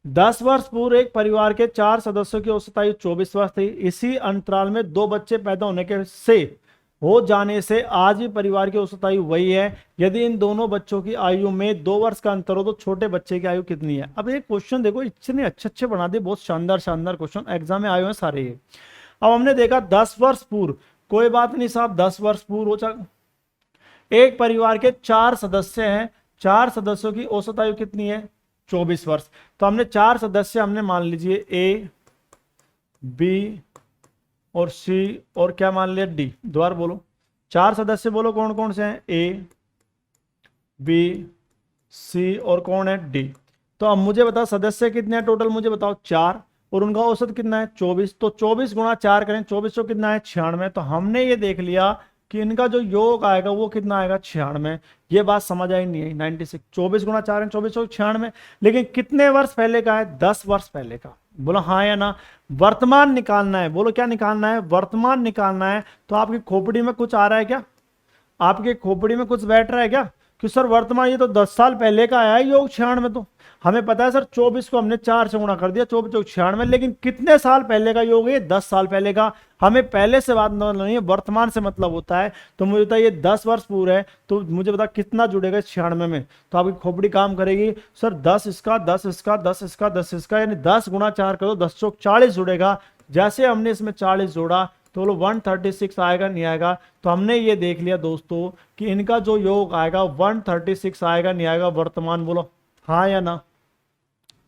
10 वर्ष पूर्व एक परिवार के 4 सदस्यों की औसत आयु 24 वर्ष थी। इसी अंतराल में 2 बच्चे पैदा होने के से हो जाने से आज भी परिवार की औसत आयु वही है। यदि इन दोनों बच्चों की आयु में 2 वर्ष का अंतर हो तो छोटे बच्चे की आयु कितनी है। अब ये क्वेश्चन देखो, इतने अच्छे अच्छे बना दिए, बहुत शानदार शानदार क्वेश्चन एग्जाम में आए हुए हैं सारे ये। अब हमने देखा 10 वर्ष पूर्व, कोई बात नहीं साहब 10 वर्ष पूर्व हो जाएगा। एक परिवार के 4 सदस्य हैं, 4 सदस्यों की औसत आयु कितनी है 24 वर्ष। तो हमने 4 सदस्य हमने मान लीजिए ए, बी और सी और क्या मान लिया डी। दोबारा बोलो 4 सदस्य बोलो कौन कौन से हैं, ए, बी, सी और कौन है डी। तो अब मुझे बताओ सदस्य कितने हैं टोटल, मुझे बताओ 4, और उनका औसत कितना है 24। तो 24 गुणा 4 करें 24 कितना है 96। तो हमने ये देख लिया कि इनका जो योग आएगा वो कितना आएगा 96। ये बात समझ आई नहीं है 96। 24 गुणा 4 है 24 96, लेकिन कितने वर्ष पहले का है 10 वर्ष पहले का। बोलो हाँ या ना। वर्तमान निकालना है, बोलो क्या निकालना है वर्तमान निकालना है। तो आपकी खोपड़ी में कुछ आ रहा है क्या, आपके खोपड़ी में कुछ बैठ रहा है क्या कि सर वर्तमान ये तो 10 साल पहले का आया है योग 96। तो हमें पता है सर 24 को हमने 4 से गुणा कर दिया 24 चौक 96, लेकिन कितने साल पहले का योग है 10 साल पहले का। हमें पहले से बात नहीं है, वर्तमान से मतलब होता है। तो मुझे बता ये 10 वर्ष पूरे है, तो मुझे बता कितना जुड़ेगा 96 में। तो आपकी खोपड़ी काम करेगी सर 10 इसका 10 इसका 10 इसका 10 इसका, यानी 10 गुणा 4 करो 10 चौक 40 जुड़ेगा। जैसे हमने इसमें 40 जोड़ा तो बोलो 136 आएगा नहीं आएगा। तो हमने ये देख लिया दोस्तों कि इनका जो योग आएगा 136 आएगा नहीं आएगा वर्तमान। बोलो हाँ या ना,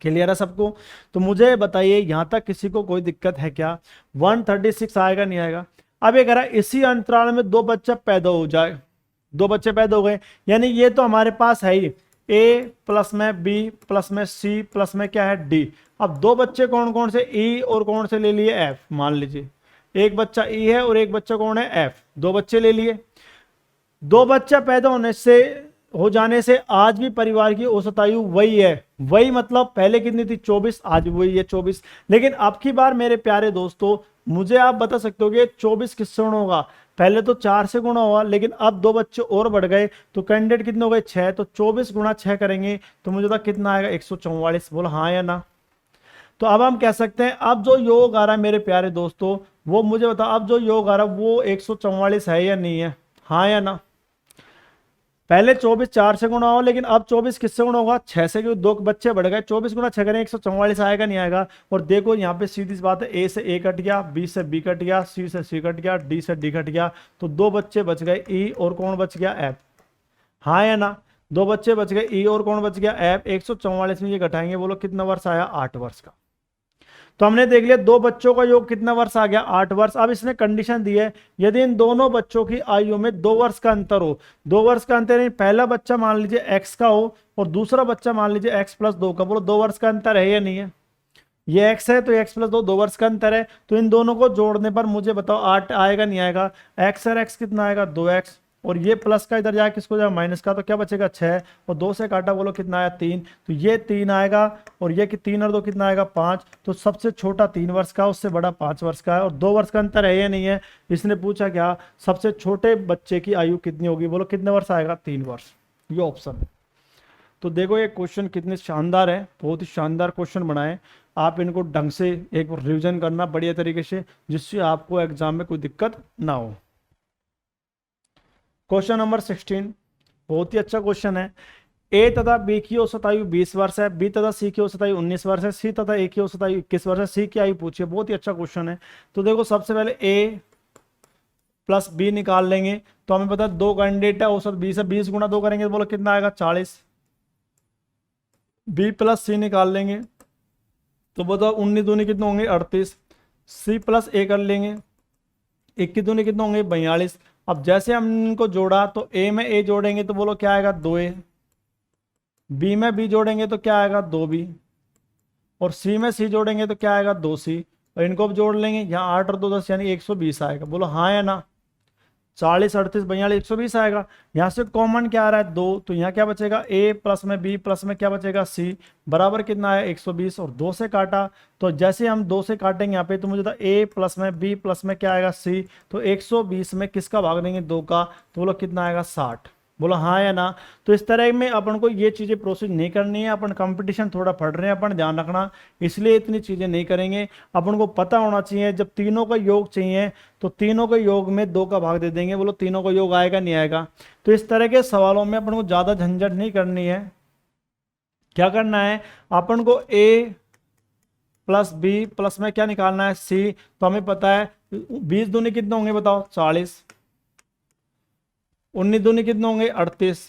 क्लियर है सबको। तो मुझे बताइए यहां तक किसी को कोई दिक्कत है क्या, 136 आएगा नहीं आएगा। अब ये कह रहा है इसी अंतराल में 2 बच्चे पैदा हो जाए, 2 बच्चे पैदा हो गए, यानी ये तो हमारे पास है ही ए प्लस में बी प्लस में सी प्लस में क्या है डी। अब 2 बच्चे कौन कौन से ई और कौन से ले लिए एफ। मान लीजिए एक बच्चा ई है और एक बच्चा कौन है एफ, 2 बच्चे ले लिए। 2 बच्चा पैदा होने से हो जाने से आज भी परिवार की औसत आयु वही है। वही मतलब पहले कितनी थी 24, आज वही है 24। लेकिन अब की बार मेरे प्यारे दोस्तों मुझे आप बता सकते हो कि 24 किससे गुणा होगा, पहले तो 4 से गुणा हुआ, लेकिन अब 2 बच्चे और बढ़ गए तो कैंडिडेट कितने हो गए 6। तो 24 गुणा 6 करेंगे तो मुझे तो कितना आएगा 144। बोलो हाँ या ना। तो अब हम कह सकते हैं अब जो योग आ रहा है मेरे प्यारे दोस्तों वो मुझे बताओ अब जो योग आ रहा है वो 144 है या नहीं है, हाँ या ना। पहले 24 4 से गुणा हो, लेकिन अब 24 किससे गुणा होगा 6 से, क्योंकि 2 बच्चे बढ़ गए। 24 गुणा 6 करें 144 आएगा नहीं आएगा। और देखो यहाँ पे सीधी सी बात है ए से ए कट गया, बी से बी कट गया, सी से सी कट गया, डी से डी कट गया। तो 2 बच्चे बच गए ई और कौन बच गया एफ, हाँ या ना। 2 बच्चे बच गए ई और कौन बच गया एफ। 144 में ये घटाएंगे बोलो कितना वर्ष आया 8 वर्ष का। तो हमने देख लिया 2 बच्चों का योग कितना वर्ष आ गया 8 वर्ष। अब इसने कंडीशन दी है यदि इन दोनों बच्चों की आयु में 2 वर्ष का अंतर हो, 2 वर्ष का अंतर नहीं, पहला बच्चा मान लीजिए x का हो और दूसरा बच्चा मान लीजिए x + 2 का। बोलो 2 वर्ष का अंतर है या नहीं है। ये x है तो x प्लस 2 वर्ष का अंतर है, तो इन दोनों को जोड़ने पर मुझे बताओ 8 आएगा नहीं आएगा? x और x कितना आएगा? 2x, और ये प्लस का इधर जाए किसको जाए माइनस का, तो क्या बचेगा 6, और 2 से काटा बोलो कितना आया 3, तो ये 3 आएगा, और ये कि 3 और 2 कितना आएगा 5, तो सबसे छोटा 3 वर्ष का, उससे बड़ा 5 वर्ष का है, और 2 वर्ष का अंतर है या नहीं है? इसने पूछा क्या सबसे छोटे बच्चे की आयु कितनी होगी, बोलो कितने वर्ष आएगा? 3 वर्ष, ये ऑप्शन है। तो देखो ये क्वेश्चन कितने शानदार है, बहुत ही शानदार क्वेश्चन बनाए। आप इनको ढंग से एक बार रिविजन करना बढ़िया तरीके से, जिससे आपको एग्जाम में कोई दिक्कत ना हो। क्वेश्चन नंबर 16 बहुत ही अच्छा क्वेश्चन है। ए तथा बी की औसत आयु 20 वर्ष है, बी तथा सी की औसत आयु 19 वर्ष है, सी तथा ए की औसत आयु 21 वर्ष है, सी की आयु पूछिए। बहुत ही अच्छा क्वेश्चन है। तो देखो सबसे पहले ए प्लस बी निकाल लेंगे, तो हमें पता है 2 कैंडिडेट है, औसत 20 है, 20 गुणा 2 करेंगे तो बोलो कितना आएगा 40। बी प्लस सी निकाल लेंगे तो बताओ 19 दूनी कितने होंगे 38। सी प्लस ए कर लेंगे, 21 दूनी कितने होंगे 42। अब जैसे हम इनको जोड़ा तो ए में ए जोड़ेंगे तो बोलो क्या आएगा 2a, बी में बी जोड़ेंगे तो क्या आएगा 2b, और सी में सी जोड़ेंगे तो क्या आएगा 2c, और इनको अब जोड़ लेंगे, यहाँ 8 और 2 10 यानी 120 आएगा। बोलो हाँ या ना? 40 38 42 120 आएगा। यहाँ से कॉमन क्या आ रहा है 2, तो यहाँ क्या बचेगा a प्लस में b प्लस में क्या बचेगा c, बराबर कितना है 120, और 2 से काटा, तो जैसे हम 2 से काटेंगे यहाँ पे तो मुझे a प्लस में b प्लस में क्या आएगा c, तो 120 में किसका भाग देंगे 2 का, तो बोलो कितना आएगा 60। बोलो हाँ या ना? तो इस तरह में अपन को ये चीज़ें प्रोसेस नहीं करनी है, अपन कंपटीशन थोड़ा पढ़ रहे हैं, अपन ध्यान रखना, इसलिए इतनी चीज़ें नहीं करेंगे। अपन को पता होना चाहिए जब तीनों का योग चाहिए तो तीनों के योग में 2 का भाग दे देंगे, बोलो तीनों का योग आएगा नहीं आएगा? तो इस तरह के सवालों में अपन को ज़्यादा झंझट नहीं करनी है। क्या करना है अपन को a प्लस बी प्लस में क्या निकालना है c, तो हमें पता है 20 दूनी कितने होंगे बताओ 40, 19 दूनी कितने होंगे 38,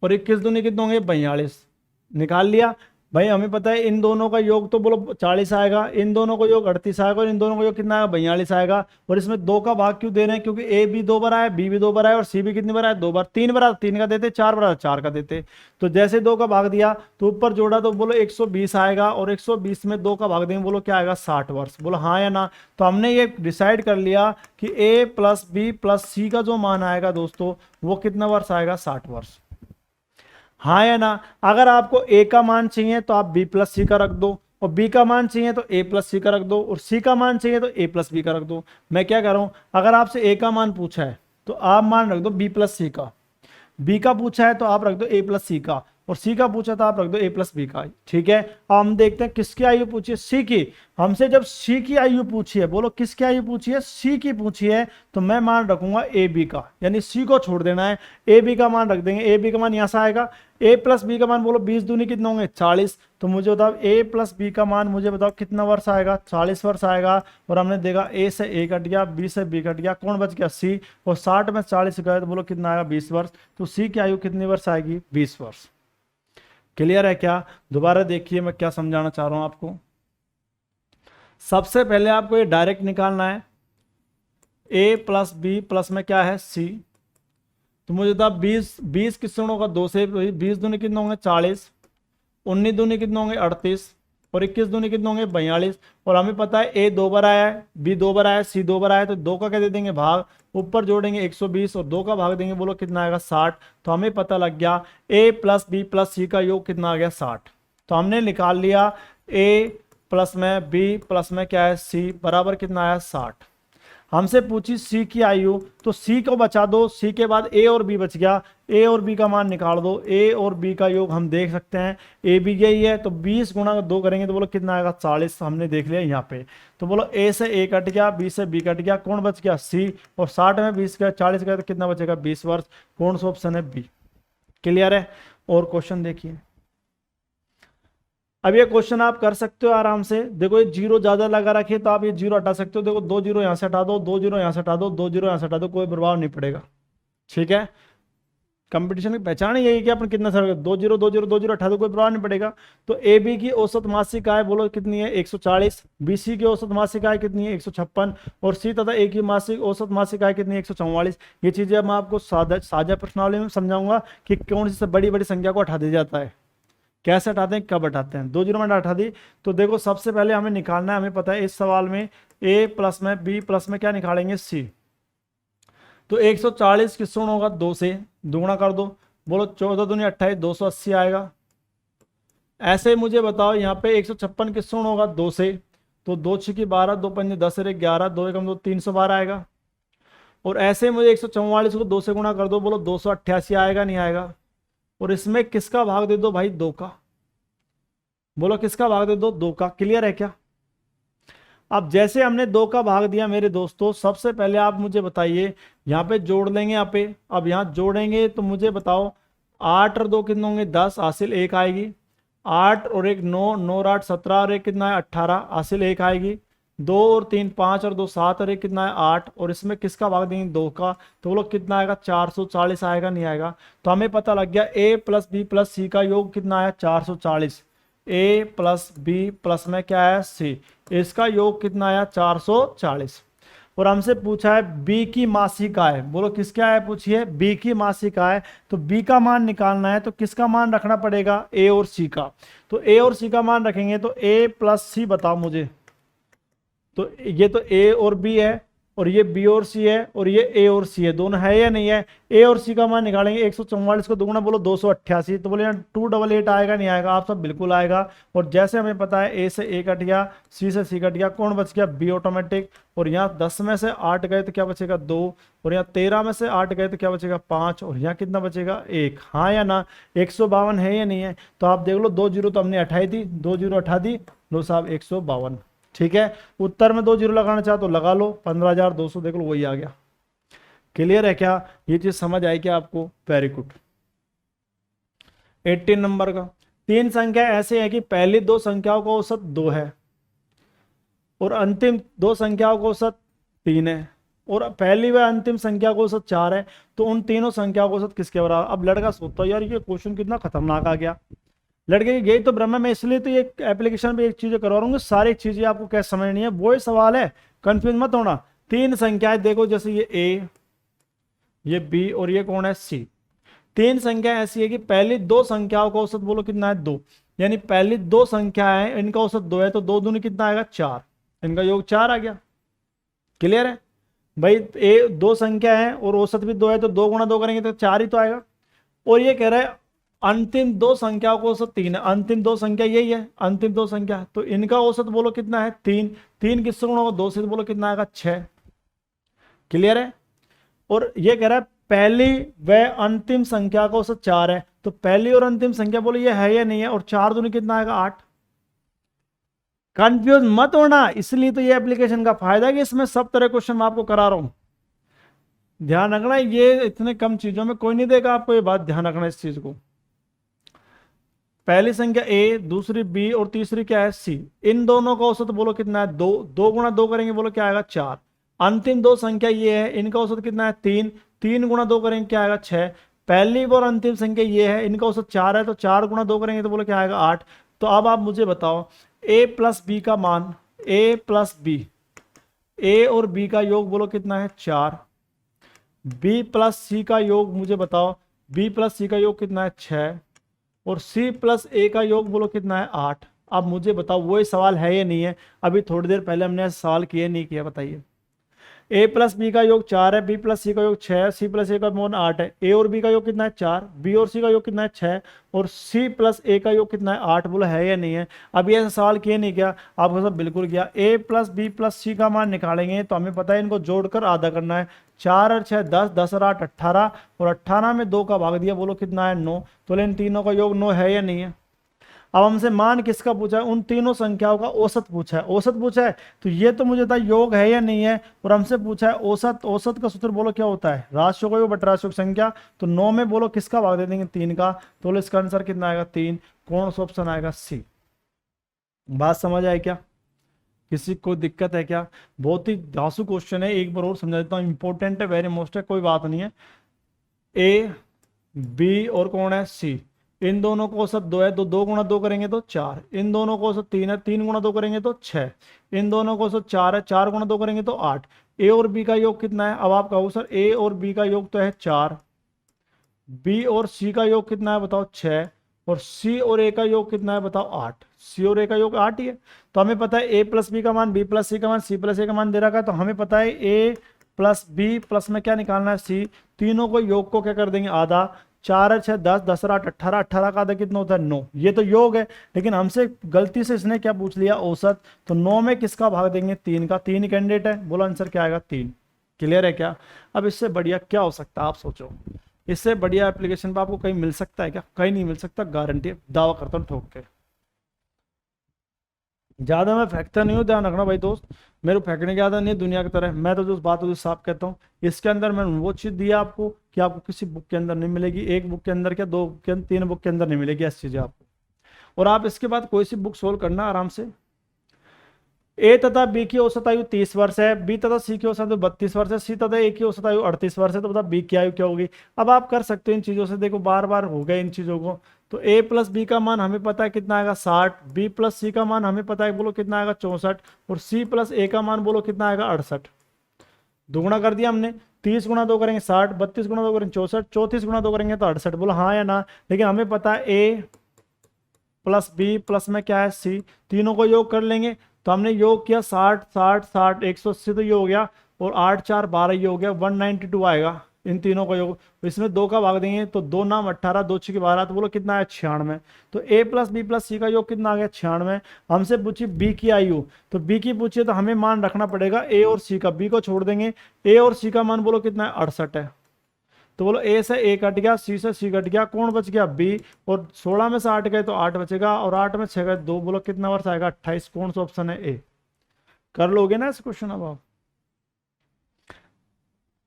और 21 दूनी कितने होंगे 42। निकाल लिया भाई। हमें पता है इन दोनों का योग तो बोलो 40 आएगा, इन दोनों का योग 38 आएगा, और इन दोनों का योग कितना आएगा 42 आएगा। और इसमें 2 का भाग क्यों दे रहे हैं? क्योंकि ए भी 2 बार आया, बी भी 2 बार आया, और सी भी कितनी बार आया 2 बार। 3 बार 3 का देते, 4 बार 4 का देते। तो जैसे 2 का भाग दिया तो ऊपर जोड़ा तो बोलो 120 आएगा, और 120 में 2 का भाग देंगे बोलो क्या आएगा 60 वर्ष। बोलो हाँ या ना? तो हमने ये डिसाइड कर लिया कि ए प्लस बी प्लस सी का जो मान आएगा दोस्तों वो कितना वर्ष आएगा 60 वर्ष। हाँ या ना? अगर आपको ए का मान चाहिए तो आप बी प्लस सी का रख दो, और बी का मान चाहिए तो ए प्लस सी का रख दो, और सी का मान चाहिए तो ए प्लस बी का रख दो। मैं क्या कर रहा हूं, अगर आपसे ए का मान पूछा है तो आप मान रख दो बी प्लस सी का, बी का पूछा है तो आप रख दो ए प्लस सी का, और सी का पूछा था आप रख दो ए प्लस बी का। ठीक है, अब हम देखते हैं किसकी आयु पूछी है, सी की। हमसे जब सी की आयु पूछी है, बोलो किसकी आयु पूछी है, सी की पूछी है, तो मैं मान रखूंगा ए बी का, यानी सी को छोड़ देना है, ए बी का मान रख देंगे। ए बी का मान यहां से आएगा, ए प्लस बी का मान बोलो 20 दूनी कितने होंगे 40, तो मुझे बताओ ए प्लस बी का मान मुझे बताओ कितना वर्ष आएगा 40 वर्ष आएगा। और हमने देखा ए से ए कट गया, बी से बी कट गया, कौन बच गया सी, और 60 में 40 गए तो बोलो कितना आएगा 20 वर्ष। तो सी की आयु कितनी वर्ष आएगी 20 वर्ष। क्लियर है क्या? दोबारा देखिए मैं क्या समझाना चाह रहा हूं आपको। सबसे पहले आपको ये डायरेक्ट निकालना है, ए प्लस बी प्लस में क्या है सी, तो मुझे था 20 किस होगा 2 से, 20 दूनी कितने होंगे 40, 19 दूनी कितने होंगे 38, और 21 दूनी कितने होंगे 42। और हमें पता है ए 2 बार आया है, बी 2 बार आया है, सी 2 बार आया है, तो 2 का क्या दे देंगे भाग, ऊपर जोड़ेंगे 120 और 2 का भाग देंगे, बोलो कितना आएगा 60। तो हमें पता लग गया ए प्लस बी प्लस सी का योग कितना आ गया 60। तो हमने निकाल लिया ए प्लस में बी प्लस में क्या है सी बराबर कितना आया 60। हमसे पूछी सी की आयु, तो सी को बचा दो, सी के बाद ए और बी बच गया, ए और बी का मान निकाल दो। ए और बी का योग हम देख सकते हैं, ए बी यही है, तो 20 गुणा 2 करेंगे तो बोलो कितना आएगा 40। हमने देख लिया यहाँ पे, तो बोलो ए से ए कट गया, बी से बी कट गया, कौन बच गया सी, और 60 में 20 गया 40 गया तो कितना बचेगा 20 वर्ष। कौन सा ऑप्शन है बी। क्लियर है? और क्वेश्चन देखिए, अब ये क्वेश्चन आप कर सकते हो आराम से। देखो ये जीरो ज्यादा लगा रखे तो आप ये जीरो हटा सकते हो। देखो 2 जीरो यहां से हटा दो, 2 जीरो यहां से हटा दो, 2 जीरो यहां से हटा दो, कोई प्रभाव नहीं पड़ेगा। ठीक है, कंपटीशन की पहचान ही यही कि अपन कितना सर 2 जीरो 2 जीरो 2 जीरो हटा दो, कोई प्रभाव नहीं पड़ेगा। तो ए बी की औसत मासिक आय बोलो कितनी है 140, बी सी की औसत मासिक आय कितनी है 156, और सी तथा ए की मासिक औसत मासिक आय कितनी है 144। ये चीजें मैं आपको साझा प्रश्नावली में समझाऊंगा कि कौन सी बड़ी बड़ी संख्या को हटा दिया जाता है। कैसे हटाते हैं, कब हटाते हैं? 2 जीरो मैंने हटा दी। तो देखो सबसे पहले हमें निकालना है, हमें पता है इस सवाल में a प्लस में b प्लस में क्या निकालेंगे, c। तो 140 किससे गुणा होगा, 2 से दुगुना कर दो, बोलो 14 दूनी 28, 280 आएगा। ऐसे मुझे बताओ यहाँ पे 156 किससे गुणा होगा, 2 से, तो 2 6 12, 2 5 10 11, 2 एकम 2, 312 आएगा। और ऐसे मुझे 144 को 2 से गुणा कर दो, बोलो 288 आएगा, नहीं आएगा? और इसमें किसका भाग दे दो भाई, 2 का। बोलो किसका भाग दे दो, 2 का। क्लियर है क्या? अब जैसे हमने 2 का भाग दिया मेरे दोस्तों, सबसे पहले आप मुझे बताइए, यहाँ पे जोड़ लेंगे यहाँ पे। अब यहाँ जोड़ेंगे तो मुझे बताओ 8 और 2 कितने होंगे, 10, हासिल 1 आएगी। 8 और 1 9, 9 और 8 17 और 1 कितना है, 18, हासिल 1 आएगी। 2 और 3 5 और 2 7 और 1 कितना है, 8। और इसमें किसका भाग देंगे, 2 का। तो बोलो कितना आएगा, 440 आएगा, नहीं आएगा? तो हमें पता लग गया a plus B plus C का योग कितना है, 440। a प्लस बी प्लस में क्या है, c, इसका योग कितना आया, 440। और हमसे पूछा है b की मासी का है। बोलो किसका है, पूछिए, b की मासी का है। तो b का मान निकालना है तो किसका मान रखना पड़ेगा, a और c का। तो a और c का मान रखेंगे तो a प्लस सी बताओ मुझे। तो ये तो a और b है, और ये b और c है, और ये a और c है, दोनों है या नहीं है? a और c का मान निकालेंगे, 144 को दुगुना बोलो 288, तो बोले यहाँ 288 आएगा, नहीं आएगा? आप सब बिल्कुल आएगा। और जैसे हमें पता है a से a कट गया, c से c कट गया, कौन बच गया, b ऑटोमेटिक। और यहाँ 10 में से 8 गए तो क्या बचेगा, 2। और यहाँ 13 में से 8 गए तो क्या बचेगा, 5। और यहाँ कितना बचेगा, 1। हाँ या ना? 152 है या नहीं है? तो आप देख लो, 2 जीरो तो हमने हटाई थी, 2 जीरो हटा दी, लो साहब 152। ठीक है, उत्तर में 2 जीरो लगाना चाहो तो लगा लो, 15,200 देख लो वही आ गया। क्लियर है क्या? ये चीज समझ आई क्या आपको? Very good. 18 नंबर का, 3 संख्या ऐसे है कि पहली 2 संख्याओं का औसत 2 है और अंतिम 2 संख्याओं का औसत 3 है, और पहली व अंतिम संख्या का औसत 4 है। तो उन तीनों संख्याओं का औसत किसके बराबर? अब लड़का सोचता है यार ये क्वेश्चन कितना खतरनाक आ गया। लड़के की यही तो ब्रह्म, मैं इसलिए तो ये एप्लीकेशन पे एक चीज करवा रहा हूँ, सारी चीजें आपको कैसे समझनी है, वो ही सवाल है, कंफ्यूज मत होना। 3 संख्याएं देखो, जैसे ये a, ये b और ये कौन है, c। 3 संख्या ऐसी है कि पहली 2 संख्याओं का औसत बोलो कितना है, 2। यानी पहली 2 संख्याएं इनका औसत 2 है, तो 2 दूनी कितना आएगा, 4। इनका योग 4 आ गया। क्लियर है भाई? 2 संख्या है और औसत भी 2 है, तो 2 गुणा 2 करेंगे तो 4 ही तो आएगा। और ये कह रहा है अंतिम 2 संख्याओं का औसत 3 है। अंतिम 2 संख्या यही है, अंतिम 2 संख्या, तो इनका औसत बोलो कितना है, 3। 3 किससे गुणा होगा, 2 से, तो बोलो कितना आएगा, 6। क्लियर है? और ये कह रहा है पहली व अंतिम संख्या का औसत 4 है, तो पहली और अंतिम संख्या बोलो ये है या नहीं है? और 4 दूनी कितना आएगा, 8। कंफ्यूज मत होना, इसलिए तो ये एप्लीकेशन का फायदा है कि इसमें सब तरह क्वेश्चन मैं आपको करा रहा हूं। ध्यान रखना, ये इतने कम चीजों में कोई नहीं देगा आपको, ये बात ध्यान रखना इस चीज को। पहली संख्या a, दूसरी b और तीसरी क्या है, c। इन दोनों का औसत बोलो कितना है, 2। 2 गुणा 2 करेंगे बोलो क्या आएगा, 4। अंतिम 2 संख्या ये है, इनका औसत कितना है, 3। 3 गुणा 2 करेंगे क्या आएगा, 6। पहली और अंतिम संख्या ये है, इनका औसत 4 है, तो 4 गुणा 2 करेंगे तो बोलो क्या आएगा, 8। तो अब आप मुझे बताओ a प्लस बी का मान, a प्लस बी, a और b का योग बोलो कितना है, 4। b प्लस सी का योग मुझे बताओ, b प्लस सी का योग कितना है, 6। और c प्लस a का योग बोलो कितना है, 8। अब मुझे बताओ वही सवाल है या नहीं है? अभी थोड़ी देर पहले हमने सवाल किया नहीं किया, बताइए। a प्लस बी का योग 4 है, b प्लस सी का योग 6 है, c प्लस a का मान 8 है। a और b का योग कितना है, 4। b और c का योग कितना है, 6। और c प्लस a का योग कितना है, 8। बोलो है या नहीं है? अभी ऐसा सवाल किया नहीं किया? आपको सब बिल्कुल किया। a plus B plus c का मान निकालेंगे तो हमें पता है इनको जोड़कर आधा करना है। 4 और 6 10, 10 और 8 18, और 18 में 2 का भाग दिया, बोलो कितना है, 9। तो इन तीनों का योग 9 है या नहीं है? अब हमसे मान किसका पूछा है, उन तीनों संख्याओं का औसत पूछा है। औसत पूछा है तो ये तो मुझे था योग है या नहीं है। और हमसे पूछा है औसत, औसत का सूत्र बोलो क्या होता है, राशियों का योग बटा राशियों की संख्या। तो 9 में बोलो किसका भाग दे देंगे, 3 का। तो इसका आंसर कितना आएगा, 3। कौन सा ऑप्शन आएगा, सी। बात समझ आई क्या? किसी को दिक्कत है क्या? बहुत ही धांसू क्वेश्चन है, एक बार और समझा देता हूँ, इंपॉर्टेंट है, वेरी मोस्ट है, कोई बात नहीं है। ए, बी और कौन है, सी। इन दोनों को औसत 2 है, तो 2 गुणा 2 करेंगे तो 4। इन दोनों को औसत 3 है, 3 गुणा 2 करेंगे तो 6। इन दोनों को औसत 4 है, 4 गुणा 2 करेंगे तो 8। ए और बी का योग कितना है? अब आप कहो सर ए और बी का योग तो है 4, बी और सी का योग कितना है बताओ, 6। और सी और ए का योग कितना है बताओ 8, सी और ए का योग 8 ही है। तो हमें पता है ए प्लस बी का मान, बी प्लस सी का मान, सी प्लस ए का मान दे रखा है, तो हमें पता है ए प्लस बी प्लस में क्या निकालना है सी, तीनों को योग को क्या कर देंगे आधा, 4 है 6 10, 10 और 8 18, 18 का आधा कितना होता है 9, ये तो योग है। लेकिन हमसे गलती से इसने क्या पूछ लिया औसत, तो 9 में किसका भाग देंगे 3 का, 3 ही कैंडिडेट है, बोलो आंसर क्या आएगा 3। क्लियर है क्या? अब इससे बढ़िया क्या हो सकता है आप सोचो, इससे बढ़िया एप्लीकेशन पर आपको कहीं मिल सकता है क्या? कहीं नहीं मिल सकता, गारंटी दावा करता हूँ ठोक के। ज्यादा मैं फेंकता नहीं हूँ, ध्यान रखना भाई दोस्त, मेरे को फेंकने की आदत नहीं है दुनिया की तरह, मैं तो जो बात होती साफ कहता हूँ। इसके अंदर मैंने वो चीज दी आपको कि आपको किसी बुक के अंदर नहीं मिलेगी, एक बुक के अंदर क्या, दो बुक के अंदर, 3 बुक के अंदर नहीं मिलेगी ऐसी चीजें आपको। और आप इसके बाद कोई सी बुक सोल्व करना आराम से। ए तथा बी की औसत आयु 30 वर्ष है, बी तथा सी की औसत आयु 32 वर्ष है, सी तथा ए की औसत आयु 38 वर्ष है, तो बता बी की आयु क्या होगी। अब आप कर सकते हो इन चीजों से, देखो बार बार हो गए इन चीजों को। तो ए प्लस बी का मान हमें पता है कितना आएगा 60, बी प्लस सी का मान हमें पता है बोलो कितना आएगा 64, और सी प्लस ए का मान बोलो कितना आएगा 68। दुगुना कर दिया हमने, 30 गुणा 2 करेंगे 60, 32 गुणा 2 करेंगे 64, 34 गुणा 2 करेंगे तो 68, बोलो हाँ या ना। लेकिन हमें पता है ए प्लस बी प्लस में क्या है सी, तीनों को योग कर लेंगे। तो हमने योग किया 60 60 60 180, तो ये हो गया, और 8 4 12 ये हो गया 192 आएगा इन तीनों का योग। तो इसमें 2 का भाग देंगे तो 2 नाम 18, 2 6 12, तो बोलो कितना है 96। तो ए प्लस बी प्लस सी का योग कितना आ गया 96। हमसे पूछी बी की आयु, तो बी की पूछिए तो हमें मान रखना पड़ेगा ए और सी का, बी को छोड़ देंगे, ए और सी का मान बोलो कितना है 68 है। तो बोलो ए से ए कट गया, सी से सी कट गया, कौन बच गया बी, और 16 में से 8 गए तो 8 बचेगा, और 8 में 6 गए 2, बोलो कितना वर्ष आएगा 28, कौन सा ऑप्शन है ए। कर लोगे ना इस क्वेश्चन अब आप,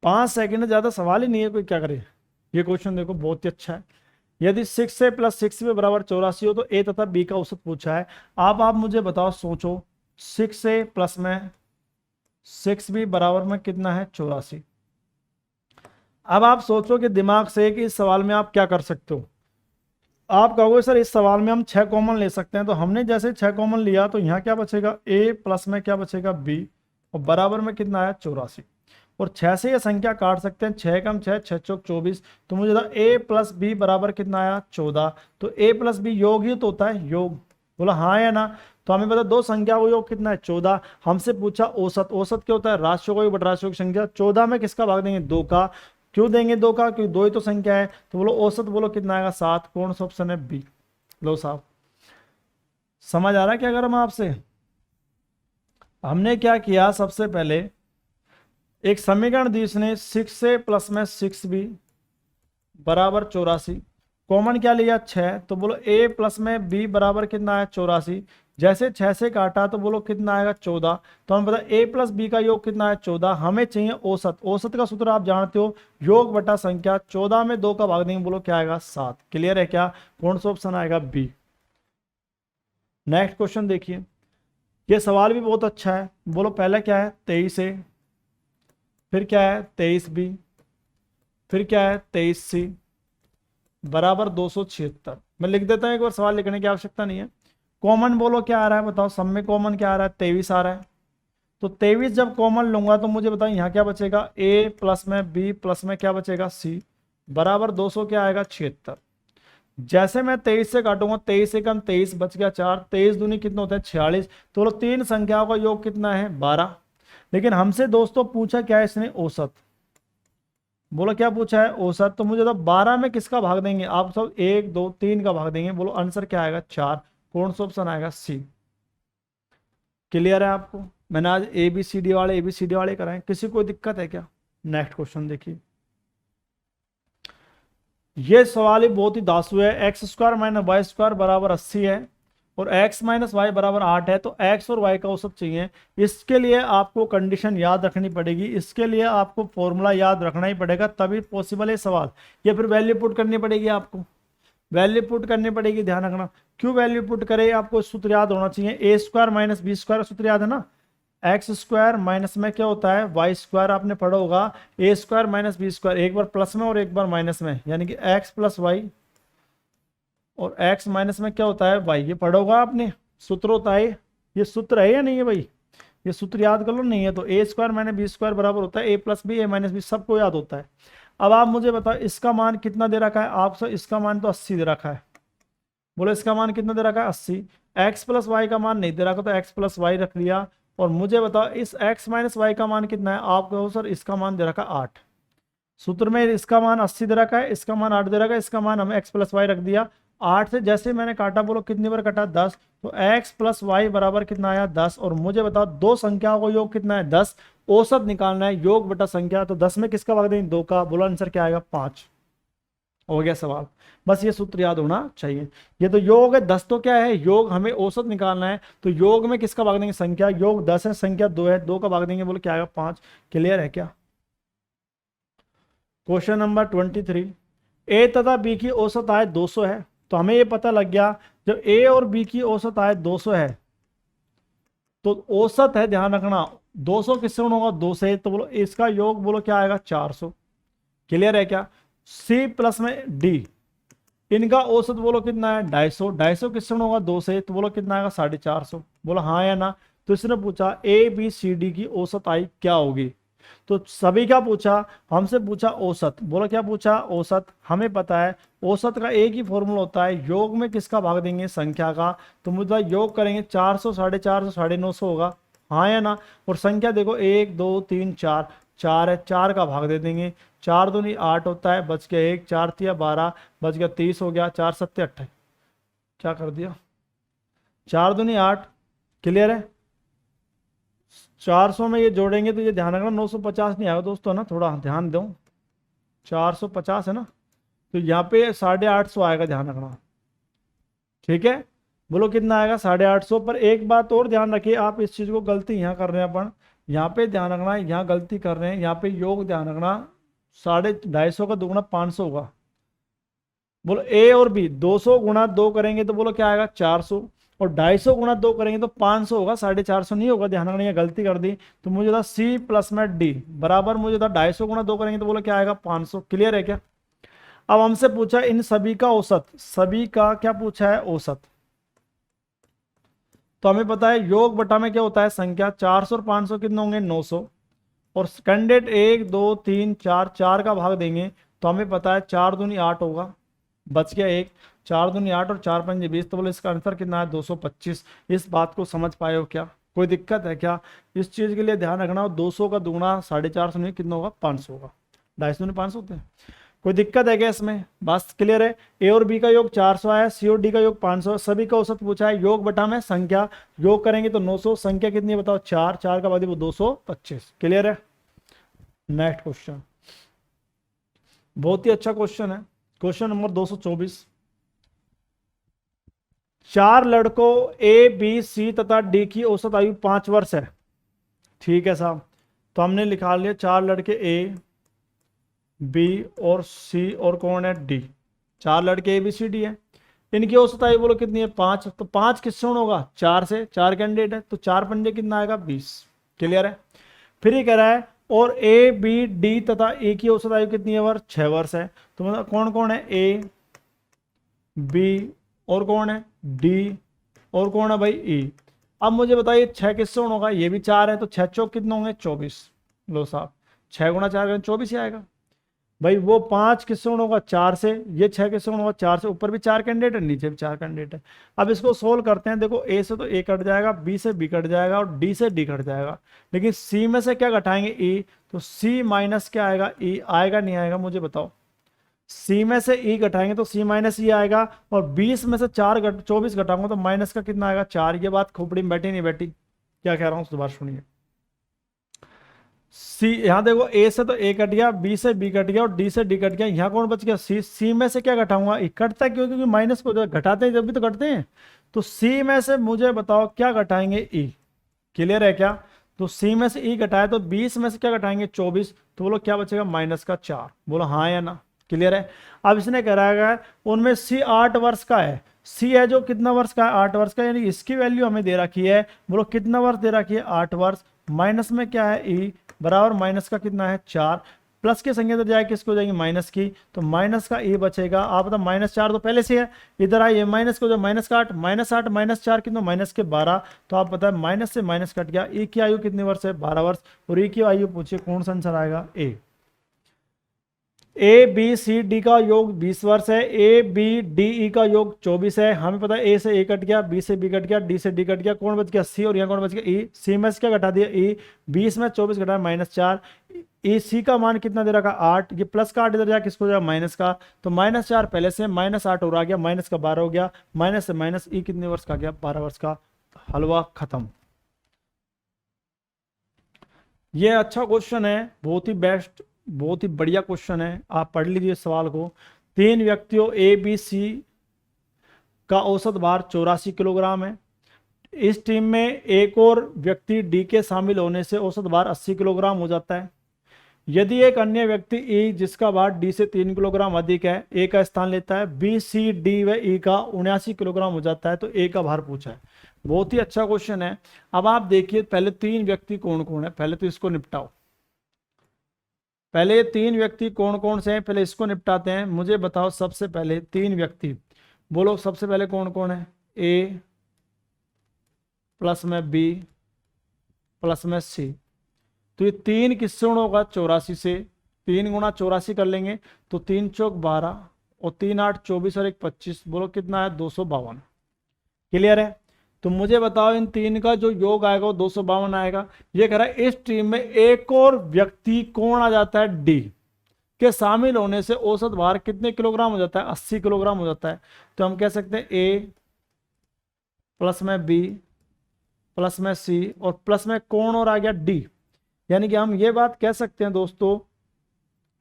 5 सेकंड, ज्यादा सवाल ही नहीं है, कोई क्या करे। ये क्वेश्चन देखो बहुत ही अच्छा है। यदि 6 से प्लस 6 भी बराबर 84 हो तो ए तथा बी का औसत पूछा है। आप मुझे बताओ, सोचो 6 से प्लस में 6 भी बराबर में कितना है 84। अब आप सोचो कि दिमाग से कि इस सवाल में आप क्या कर सकते हो। आप कहोगे सर इस सवाल में हम 6 कॉमन ले सकते हैं, तो हमने जैसे 6 कॉमन लिया तो यहाँ क्या बचेगा ए प्लस में क्या बचेगा बी, और बराबर में कितना आया 84, और 6 से ये संख्या काट सकते हैं, 6 कम 6 6 चौक 24, तो मुझे था ए प्लस बी बराबर कितना आया 14। तो ए प्लस बी योग ही तो होता है, योग, बोला हाँ या ना। तो हमें पता दो संख्या को योग कितना है 14। हमसे पूछा औसत, औसत क्या होता है राशियों का योग बटा राशियों की संख्या। 14 में किसका भाग देंगे 2 का, क्यों देंगे 2 का, क्योंकि 2 ही तो संख्या है। तो बोलो औसत बोलो कितना आएगा 7, कौन सा ऑप्शन है बी। लो साहब, समझ आ रहा है क्या अगर हम आपसे, हमने क्या किया सबसे पहले एक समीकरण दी इसने 6 से प्लस में 6 बी बराबर 84, कॉमन क्या लिया 6, तो बोलो a प्लस में b बराबर कितना है 84। जैसे 6 से काटा तो बोलो कितना आएगा 14। तो हमें पता a प्लस बी का योग कितना है 14, हमें चाहिए औसत। औसत का सूत्र आप जानते हो योग बटा संख्या, 14 में 2 का भाग देंगे बोलो क्या आएगा 7। क्लियर है क्या, कौन सा ऑप्शन आएगा बी। नेक्स्ट क्वेश्चन देखिए, ये सवाल भी बहुत अच्छा है। बोलो पहले क्या है 23 a, फिर क्या है 23 b, फिर क्या है 23 c बराबर 276। मैं लिख देता हूं, एक बार सवाल लिखने की आवश्यकता नहीं है। कॉमन बोलो क्या आ रहा है बताओ, सब में कॉमन क्या आ रहा है 23 आ रहा है। तो 23 जब कॉमन लूंगा तो मुझे बताओ यहाँ क्या बचेगा a प्लस में b प्लस में क्या बचेगा c बराबर 200 क्या आएगा 76। जैसे मैं 23 से काटूंगा 23 से कम 23 बच गया 4, 23 दूनी कितना होता है 46। तो बोलो तीन संख्याओं का योग कितना है 12। लेकिन हमसे दोस्तों पूछा क्या है इसने औसत, बोलो क्या पूछा है औसत। तो मुझे तो 12 में किसका भाग देंगे आप सब 1 2 3 का भाग देंगे, बोलो आंसर क्या आएगा 4, कौन सा ऑप्शन आएगा सी। क्लियर है आपको, मैंने आज ABCD वाले कराए, किसी को दिक्कत है क्या। नेक्स्ट क्वेश्चन देखिए, ये सवाल ही बहुत ही दासु है। X square minus Y square बराबर 80 है और x माइनस वाई बराबर 8 है, तो x और y का औसत चाहिए। इसके लिए आपको कंडीशन याद रखनी पड़ेगी, इसके लिए आपको फॉर्मूला याद रखना ही पड़ेगा, तभी पॉसिबल है सवाल। या फिर वैल्यू पुट करनी पड़ेगी, आपको वैल्यू पुट करनी पड़ेगी, ध्यान रखना। क्यों वैल्यू पुट करे, आपको सूत्र याद होना चाहिए। ए स्क्वायर माइनस बी स्क्वायर सूत्र याद है ना, एक्स स्क्वायर माइनस में क्या होता है वाई स्क्वायर, आपने पढ़ा होगा। ए स्क्वायर माइनस बी स्क्वायर, एक बार प्लस में और एक बार माइनस में, यानी कि एक्स प्लस वाई, और x माइनस में क्या होता है y, ये पढ़ा होगा आपने, सूत्र होता है। ये सूत्र है या नहीं है भाई, ये सूत्र याद कर लो। नहीं है तो A square minus B square बराबर होता है A plus B, A minus B, सबको याद होता है। अब आप मुझे बताओ इसका मान कितना दे रखा है, आप सब इसका मान तो 80 दे रखा है, बोलो इसका मान कितना दे रखा है 80। एक्स प्लस वाई का मान नहीं दे रखा तो एक्स प्लस वाई रख लिया। और मुझे बताओ इस एक्स माइनस वाई का मान कितना है, आप कहो सर इसका मान दे रखा 8। सूत्र में इसका मान 80 दे रखा है, इसका मान 8 दे रखा है, इसका मान हमें एक्स प्लस वाई रख दिया। 8 से जैसे मैंने काटा बोलो कितनी बार कटा 10, तो एक्स प्लस वाई बराबर कितना आया 10। और मुझे बताओ दो संख्याओं को योग कितना है 10, औसत निकालना है योग बटा संख्या, तो 10 में किसका भाग देंगे 2 का, बोलो आंसर क्या आएगा 5। हो गया सवाल। बस ये सूत्र याद होना चाहिए। ये तो योग है 10, तो क्या है योग, हमें औसत निकालना है तो योग में किसका भाग देंगे संख्या, योग 10 है संख्या 2 है, 2 का भाग देंगे बोलो क्या आएगा 5। क्लियर है क्या। क्वेश्चन नंबर 23, ए तथा बी की औसत आय 200 है। तो हमें ये पता लग गया जब ए और बी की औसत आय 200 है तो औसत है, ध्यान रखना 200 किससे गुणा होगा 2 से, तो बोलो इसका योग बोलो क्या आएगा 400। क्लियर है क्या। सी प्लस में डी, इनका औसत बोलो कितना है 250, 250 किससे गुणा होगा 2 से, तो बोलो कितना आएगा 450। बोलो हाँ या ना। तो इसने पूछा ए बी सी डी की औसत आय क्या होगी, तो सभी क्या पूछा, हमसे पूछा औसत। बोलो क्या पूछा औसत। हमें पता है औसत का एक ही फॉर्मूला होता है, योग में किसका भाग देंगे संख्या का, तो मुझे योग करेंगे 400 450 950 होगा, हाँ या ना। और संख्या देखो 1 2 3 4, 4 है, 4 का भाग दे देंगे, 4 दूनी 8 होता है, बच गया 1, 4 तिया 12, बच गया 30 हो गया, 4 सत्ते 28, क्या कर दिया 4 दूनी 8। क्लियर है। 400 में ये जोड़ेंगे तो ये ध्यान रखना 950 नहीं आएगा दोस्तों ना, थोड़ा ध्यान दो। 450 है ना, तो यहाँ पे 850 आएगा, ध्यान रखना। ठीक है, बोलो कितना आएगा 850। पर एक बात और ध्यान रखिए, आप इस चीज को गलती यहाँ कर रहे हैं अपन, यहाँ पे ध्यान रखना, यहाँ गलती कर रहे हैं, यहाँ पे योग ध्यान रखना 250 का दुगुना 500 होगा। बोलो ए और बी 200 गुणा 2 करेंगे तो बोलो क्या आएगा 400, और 250 गुणा 2 करेंगे तो 500 होगा, 450 नहीं होगा। ध्यान रखना, ये गलती कर दी। तो मुझे था सी प्लस में डी बराबर, मुझे था 250 गुणा 2 करेंगे तो बोलो क्या आएगा 500। क्लियर है क्या। अब हमसे पूछा इन सभी का औसत, सभी का क्या पूछा है औसत। तो हमें पता है योग बटा में क्या होता है संख्या, 400 और 500 कितने होंगे 900, और कैंडिडेट 1 2 3 4, 4 का भाग देंगे तो हमें पता है 4 दूनी 8 होगा, बच गया 1, 4 दूनी 8 और 4 पंजे 20, तो बोले इसका आंसर कितना है 225। इस बात को समझ पाए हो क्या, कोई दिक्कत है क्या। इस चीज के लिए ध्यान रखना 200 का दुगुना 450 नहीं कितना होगा 500 होगा, 250 दूनी 500 होते हैं। कोई दिक्कत है क्या इसमें, बस क्लियर है। ए और बी का योग 400 आया, सी और डी का योग 500, सभी का औसत पूछा है, योग बटा में संख्या, योग करेंगे तो 900, संख्या कितनी है बताओ 4, 4 का बाद वो 225। क्लियर है। नेक्स्ट क्वेश्चन, बहुत ही अच्छा क्वेश्चन है, क्वेश्चन नंबर 224। 4 लड़कों ए बी सी तथा डी की औसत आयु 5 वर्ष है। ठीक है साहब, तो हमने लिखा लिया 4 लड़के ए बी और सी और कौन है डी, 4 लड़के ए बी सी डी है, इनकी औसत आयु बोलो कितनी है 5। तो 5 किससे होगा 4 से, 4 कैंडिडेट है तो 4 पंजे कितना आएगा 20। क्लियर है। फिर ये कह रहा है और ए बी डी तथा ए की औसत आयु कितनी है वर्ष 6 वर्ष है। तो मतलब कौन कौन है ए बी और कौन है डी और कौन है भाई ई। अब मुझे बताइए 6 किससे होगा, ये भी 4 है तो 6 चौक कितने होंगे 24। लो साहब 6 गुणा 4 24 ही आएगा भाई। वो 5 किससे होगा 4 से, ये 6 किससे होगा 4 से, ऊपर भी 4 कैंडिडेट है नीचे भी 4 कैंडिडेट है। अब इसको सोल्व करते हैं, देखो ए से तो ए कट जाएगा, बी से बी कट जाएगा और डी से डी कट जाएगा, लेकिन सी में से क्या घटाएंगे ई, तो सी माइनस क्या आएगा ई आएगा, नहीं आएगा मुझे बताओ। सी में से ई घटाएंगे तो सी माइनस ई आएगा, और 20 में से 24 घटाऊंगा तो माइनस का कितना आएगा 4। ये बात खोपड़ी में बैठी नहीं बैठी, क्या कह रहा हूं दोबारा सुनिए। सी, यहां देखो ए से तो ए कट गया, बी से बी कट गया और डी से डी कट गया, यहां कौन बच गया सी। सी में से क्या घटाऊंगा ई, कटता है क्यों, क्योंकि माइनस को घटाते हैं जब भी तो घटते हैं। तो सी में से मुझे बताओ क्या घटाएंगे ई। क्लियर है क्या। तो सी में से ई घटाए तो 20 में से क्या घटाएंगे 24, तो बोलो क्या बचेगा माइनस का 4। बोलो हाँ या ना। क्लियर है। अब इसने कह रहा है उनमें सी 8 वर्ष का है, सी है जो कितना वर्ष का है 8 वर्ष का, यानी इसकी वैल्यू हमें दे रखी है। बोलो कितना वर्ष दे रखी है 8 वर्ष, माइनस में क्या है ई बराबर माइनस का कितना है 4, प्लस की संख्या तो जाएगी किसको जाएगी माइनस की, तो माइनस का ए बचेगा। आप बताओ -4 तो पहले से है, इधर आइए माइनस को जो माइनस का 8 -8 -4 कितना माइनस के 12, तो आप बताए माइनस से माइनस कट गया। ए की आयु कितने वर्ष है 12 वर्ष, और ए की आयु पूछिए कौन सा आंसर आएगा ए। ए बी सी डी का योग 20 वर्ष है, ए बी डी ई का योग 24 है। हमें पता है ए से ए कट गया, बी से बी कट गया, डी से डी कट गया, कौन बच गया सी, और यहाँ कौन बच गया ई। सी में से क्या घटा दिया ई, 20 में 24 घटा -4, ई सी का मान कितना दे रखा 8, ये प्लस का 8 इधर जाके किसको जाएगा माइनस का, तो -4 पहले से, -8 और आ गया, माइनस का 12 हो गया, माइनस से माइनस ई कितने वर्ष का गया 12 वर्ष का। हलवा खत्म। ये अच्छा क्वेश्चन है, बहुत ही बेस्ट, बहुत ही बढ़िया क्वेश्चन है, आप पढ़ लीजिए सवाल को। 3 व्यक्तियों ए बी सी का औसत भार 84 किलोग्राम है। इस टीम में एक और व्यक्ति डी के शामिल होने से औसत भार 80 किलोग्राम हो जाता है। यदि एक अन्य व्यक्ति ई जिसका भार डी से 3 किलोग्राम अधिक है ए का स्थान लेता है, बी सी डी व ई का 79 किलोग्राम हो जाता है, तो ए का भार पूछा है। बहुत ही अच्छा क्वेश्चन है। अब आप देखिए पहले 3 व्यक्ति कौन कौन है, पहले तो इसको निपटाओ। पहले 3 व्यक्ति कौन कौन से हैं, पहले इसको निपटाते हैं। मुझे बताओ सबसे पहले 3 व्यक्ति, बोलो सबसे पहले कौन कौन है, ए प्लस में बी प्लस में सी, तो ये 3 किससे गुणा होगा 84 से, 3 गुणा 84 कर लेंगे तो 3 चौक 12 और 3 8 24 और 1 25, बोलो कितना है 252। क्लियर है। तो मुझे बताओ इन 3 का जो योग आएगा वो 252 आएगा। ये कह रहा है इस टीम में एक और व्यक्ति कौन आ जाता है डी के शामिल होने से औसत भार कितने किलोग्राम हो जाता है 80 किलोग्राम हो जाता है। तो हम कह सकते हैं ए प्लस में बी प्लस में सी और प्लस में कौन और आ गया डी, यानी कि हम ये बात कह सकते हैं दोस्तों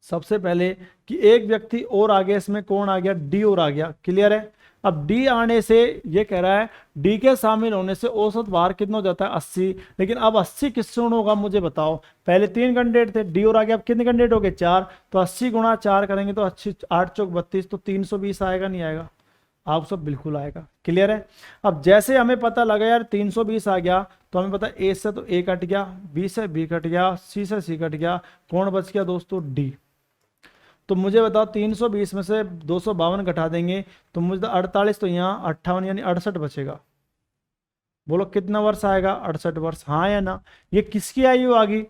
सबसे पहले कि एक व्यक्ति और आ गया, इसमें कौन आ गया डी और आ गया। क्लियर है। अब डी आने से ये कह रहा है डी के शामिल होने से औसत भार कितना हो जाता है 80, लेकिन अब 80 किससे गुणा होगा मुझे बताओ। पहले 3 कैंडिडेट थे, डी और आ गया, अब कितने कैंडिडेट हो गए 4, तो 80 गुणा 4 करेंगे तो 80 8 चौक 32, तो 320 आएगा नहीं आएगा, आप सब बिल्कुल आएगा। क्लियर है। अब जैसे हमें पता लगा यार 320 आ गया, तो हमें पता ए से तो ए कट गया, बी से बी कट गया, सी से सी कट गया, कौन बच गया दोस्तों डी। तो मुझे बताओ 320 में से 252 घटा देंगे तो मुझे 48, तो यहाँ 58 यानी 68 बचेगा। बोलो कितना वर्ष आएगा 68 वर्ष, हाँ या ना। ये किसकी आयु आ गई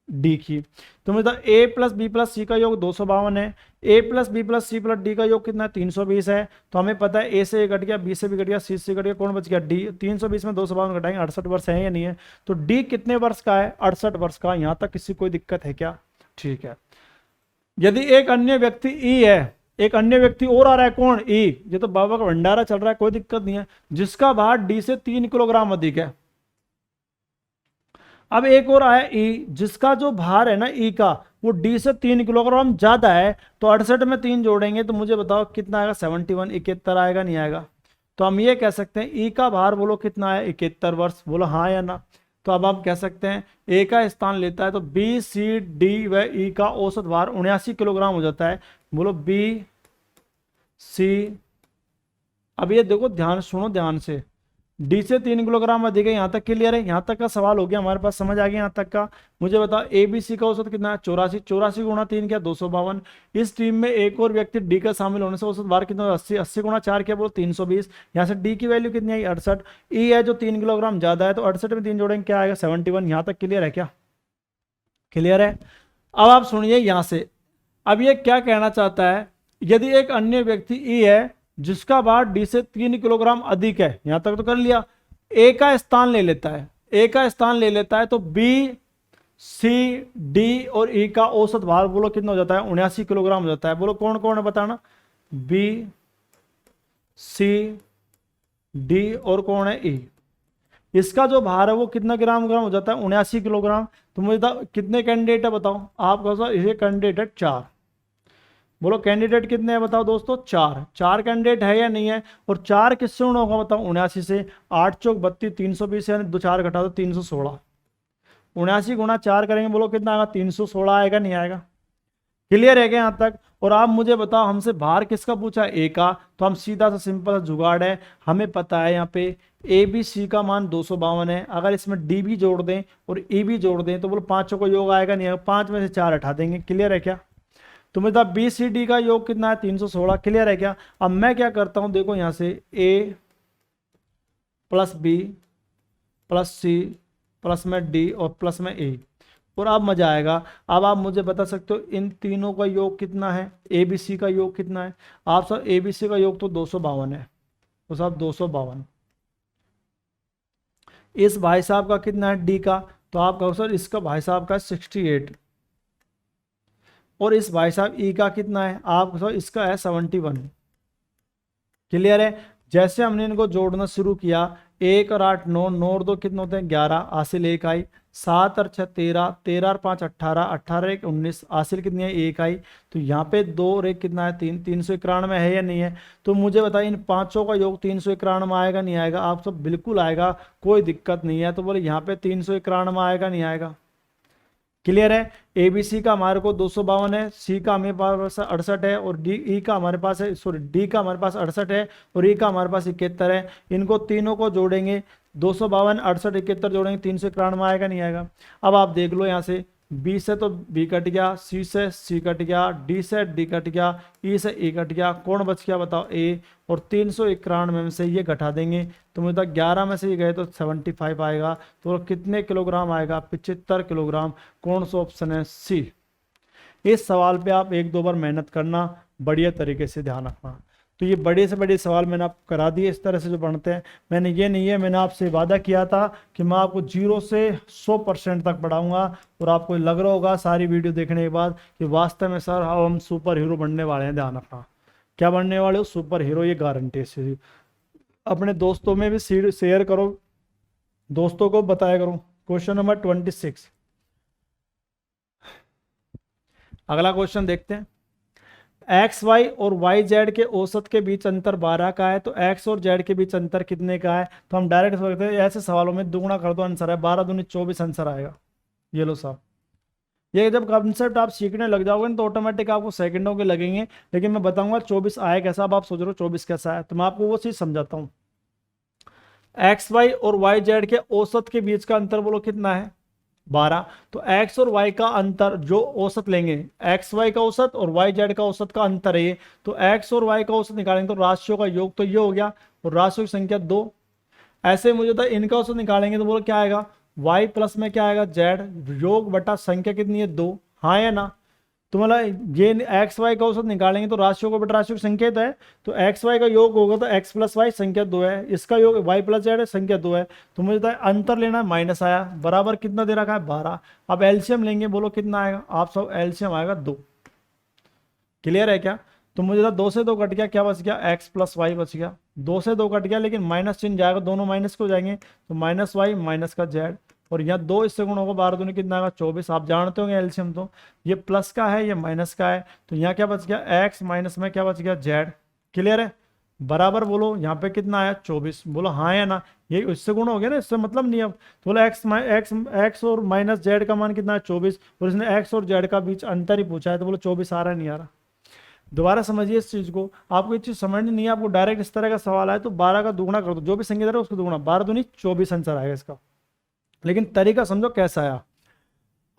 डी की। तो मुझे बताओ A plus B plus C का योग 252 है, A plus B plus C plus D का योग कितना है 320 है। तो हमें पता है ए से ए कट गया, बी से भी कट गया, सी से कट गया, कौन बच गया डी। 320 में 252 घटाएंगे 68 वर्ष है या नहीं है। तो डी कितने वर्ष का है 68 वर्ष का। यहां तक किसी कोई दिक्कत है क्या। ठीक है। यदि एक अन्य व्यक्ति ई है, एक अन्य व्यक्ति और आ रहा है कौन ई, ये तो बाबा का भंडारा चल रहा है कोई दिक्कत नहीं है, जिसका भार डी से 3 किलोग्राम अधिक है। अब एक और आया ई जिसका जो भार है ना ई का वो डी से 3 किलोग्राम ज्यादा है, तो 68 में 3 जोड़ेंगे तो मुझे बताओ कितना आएगा 71 71 आएगा नहीं आएगा। तो हम ये कह सकते हैं ई का भार बोलो कितना है 71 वर्ष, बोलो हाँ या ना। तो अब हम कह सकते हैं ए का स्थान लेता है तो बी सी डी व ई का औसत भार 79 किलोग्राम हो जाता है, बोलो बी सी। अब ये देखो ध्यान सुनो ध्यान से, डी से 3 किलोग्राम अधिक है, यहां तक क्लियर है, यहां तक का सवाल हो गया हमारे पास, समझ आ गया यहां तक का। मुझे बताओ ए बी सी का औसत कितना है 84, 84 गुणा 3 क्या 252। इस टीम में एक और व्यक्ति डी का शामिल होने से औसत भार कितना 80, 80 गुणा 4 क्या बोलो 320। यहाँ से डी की वैल्यू कितनी आई 68, ई है जो 3 किलोग्राम ज्यादा है, तो 68 में 3 जोड़ेंगे क्या आएगा 71। यहाँ तक क्लियर है क्या, क्लियर है। अब आप सुनिए यहां से, अब ये क्या कहना चाहता है, यदि एक अन्य व्यक्ति ई है जिसका भार डी से 3 किलोग्राम अधिक है, यहां तक तो कर लिया, ए का स्थान ले लेता है, ए का स्थान ले लेता है, तो बी सी डी और ई का औसत भार बोलो कितना हो जाता है 79 किलोग्राम हो जाता है। बोलो कौन कौन है बताना, बी सी डी और कौन है ई। इसका जो भार है वो कितना ग्राम हो जाता है 79 किलोग्राम। तो मुझे कितने कैंडिडेट है बताओ, आप कहो सर ये कैंडिडेट है 4, बोलो कैंडिडेट कितने हैं बताओ दोस्तों 4, 4 कैंडिडेट है या नहीं है। और 4 किससे गुणा होगा बताओ 79 से, 8 चौक 32, 320 यानी 2 4 घटा दो 316, 79 गुणा 4 करेंगे बोलो कितना आएगा 316 आएगा नहीं आएगा। क्लियर है क्या यहाँ तक। और आप मुझे बताओ हमसे भार किसका पूछा है ए का, तो हम सीधा सा सिंपल जुगाड़ है, हमें पता है यहाँ पे ए बी सी का मान 252 है, अगर इसमें डी भी जोड़ दें और ई भी जोड़ दें तो बोलो पांचों का योग आएगा नहीं आएगा, 5 में से 4 हटा देंगे। क्लियर है क्या। तो मेरे पास बी सी डी का योग कितना है 316। क्लियर है क्या। अब मैं क्या करता हूं देखो यहां से A plus B plus C plus में डी और प्लस में ए, और अब मजा आएगा। अब आप मुझे बता सकते हो इन तीनों का योग कितना है, ए बी सी का योग कितना है। आप सब ए बी सी का योग तो 252 है, तो साहब 252। इस भाई साहब का कितना है डी का, तो आप कहो सर इसका भाई साहब का 68। और इस भाई साहब ई का कितना है, आप कहो इसका है 71। क्लियर है। जैसे हमने इनको जोड़ना शुरू किया, 1 और 8 9, 9 और 2 कितने होते हैं 11, हासिल 1 आई। 7 और 6 13, 13 और 5 18, 18 1 19, हासिल कितनी है 1 आई। तो यहाँ पे 2 और 1 कितना है 3, 391 है या नहीं है। तो मुझे बताइए इन पांचों का योग 391 आएगा नहीं आएगा। आप सब बिल्कुल आएगा, कोई दिक्कत नहीं है। तो बोले यहाँ पे 391 आएगा नहीं आएगा। क्लियर है। ए बी सी का हमारे को 252 है, सी का हमारे पास 68 है, और डी ई का हमारे पास है, सॉरी डी का हमारे पास 68 है, और ई का हमारे पास 71 है। इनको तीनों को जोड़ेंगे, 252 68 71 जोड़ेंगे, 391 आएगा नहीं आएगा। अब आप देख लो यहाँ से, बी से तो बी कट गया, सी से सी कट गया, डी से डी कट गया, ई से ई कट गया, कौन बच गया बताओ ए। और 391 में से ये घटा देंगे तो मुझे 11 में से ये गए तो 75 आएगा। तो कितने किलोग्राम आएगा, 75 किलोग्राम। कौन सा ऑप्शन है सी। इस सवाल पे आप एक दो बार मेहनत करना, बढ़िया तरीके से ध्यान रखना। तो ये बड़े से बड़े सवाल मैंने आपको करा दिए इस तरह से जो पढ़ते हैं। मैंने ये नहीं है, मैंने आपसे वादा किया था कि मैं आपको 0 से 100% तक पढ़ाऊंगा। और आपको लग रहा होगा सारी वीडियो देखने के बाद कि वास्तव में सर हम सुपर हीरो बनने वाले हैं। ध्यान रखना, क्या बनने वाले हो, सुपर हीरो, ये गारंटी है। अपने दोस्तों में भी शेयर करो, दोस्तों को बताया करो। क्वेश्चन नंबर 26, अगला क्वेश्चन देखते हैं। एक्स वाई और वाई जेड के औसत के बीच अंतर 12 का है, तो एक्स और जेड के बीच अंतर कितने का है। तो हम डायरेक्ट सोचते हैं ऐसे सवालों में दुगुना कर दो, आंसर है 12 दूनी 24 आंसर आएगा। ये लो साहब, ये जब कॉन्सेप्ट आप सीखने लग जाओगे ना तो ऑटोमेटिक आपको सेकंडों के लगेंगे। लेकिन मैं बताऊंगा 24 आए कैसा। अब आप सोच रहे हो 24 कैसा है, तो मैं आपको वो चीज समझाता हूँ। एक्स वाई और वाई जेड के औसत के बीच का अंतर बोलो कितना है 12। तो एक्स और वाई का अंतर जो औसत लेंगे, एक्स वाई का औसत और वाई जेड का औसत का अंतर है ये। तो एक्स और वाई का औसत निकालेंगे तो राशियों का योग तो ये हो गया, और राशियों की संख्या 2। ऐसे मुझे तो इनका औसत निकालेंगे तो बोलो क्या आएगा, वाई प्लस में क्या आएगा जेड, योग बटा संख्या कितनी है 2। हाँ या ना। तो मतलब ये एक्स वाई का औसत निकालेंगे तो राशियों को बटा राशियों की संख्या तो है। तो एक्स वाई का योग होगा तो एक्स प्लस वाई संख्या 2 है, इसका योग वाई प्लस जेड है संख्या 2 है। तो मुझे तो अंतर लेना है, माइनस आया, बराबर कितना दे रखा है 12। अब एलसीएम लेंगे, बोलो कितना आएगा, आप सब एलसीएम आएगा 2। क्लियर है क्या। तो मुझे तो 2 से 2 कट गया, क्या बच गया एक्स प्लस वाई बच गया। 2 से 2 कट गया लेकिन माइनस चिन्ह जाएगा, दोनों माइनस को जाएंगे, तो माइनस वाई माइनस का जेड। और यहाँ 2 इससे गुण होगा, 12 दूनी कितना आएगा 24। आप जानते होंगे एलसीएम, तो ये प्लस का है ये माइनस का है, तो यहाँ क्या बच गया एक्स, माइनस में क्या बच गया जेड। क्लियर है। बराबर बोलो यहाँ पे कितना आया 24। बोलो हाँ या ना। ये इससे गुण हो गया ना, इससे मतलब नहीं। अब तो बोलो एक्स एक्स और माइनस जेड का मान कितना है 24, और इसने एक्स और जेड का बीच अंतर ही पूछा है, तो बोलो 24 आ रहा है नहीं आ रहा। दोबारा समझिए इस चीज को, आपको ये चीज समझनी नहीं है। आपको डायरेक्ट इस तरह का सवाल आए तो 12 का दुगुना कर दो, जो भी संख्या दे रहा है उसको दुगुना, 12 दूनी 24 आंसर आएगा इसका। लेकिन तरीका समझो कैसा आया।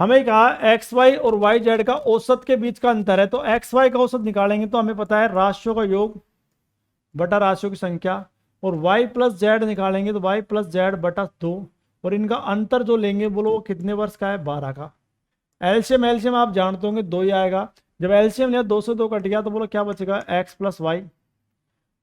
हमें कहा एक्स वाई और वाई जेड का औसत के बीच का अंतर है, तो एक्स वाई का औसत निकालेंगे तो हमें पता है राशियों का योग बटा राशियों की संख्या, और वाई प्लस जेड निकालेंगे तो वाई प्लस जेड बटा 2। और इनका अंतर जो लेंगे बोलो वो कितने वर्ष का है 12 का। एलसीएम एलसीएम आप जानते होंगे 2 ही आएगा। जब एलसीएम लिया 2 से 2 कट गया तो बोलो क्या बचेगा एक्स प्लस वाई,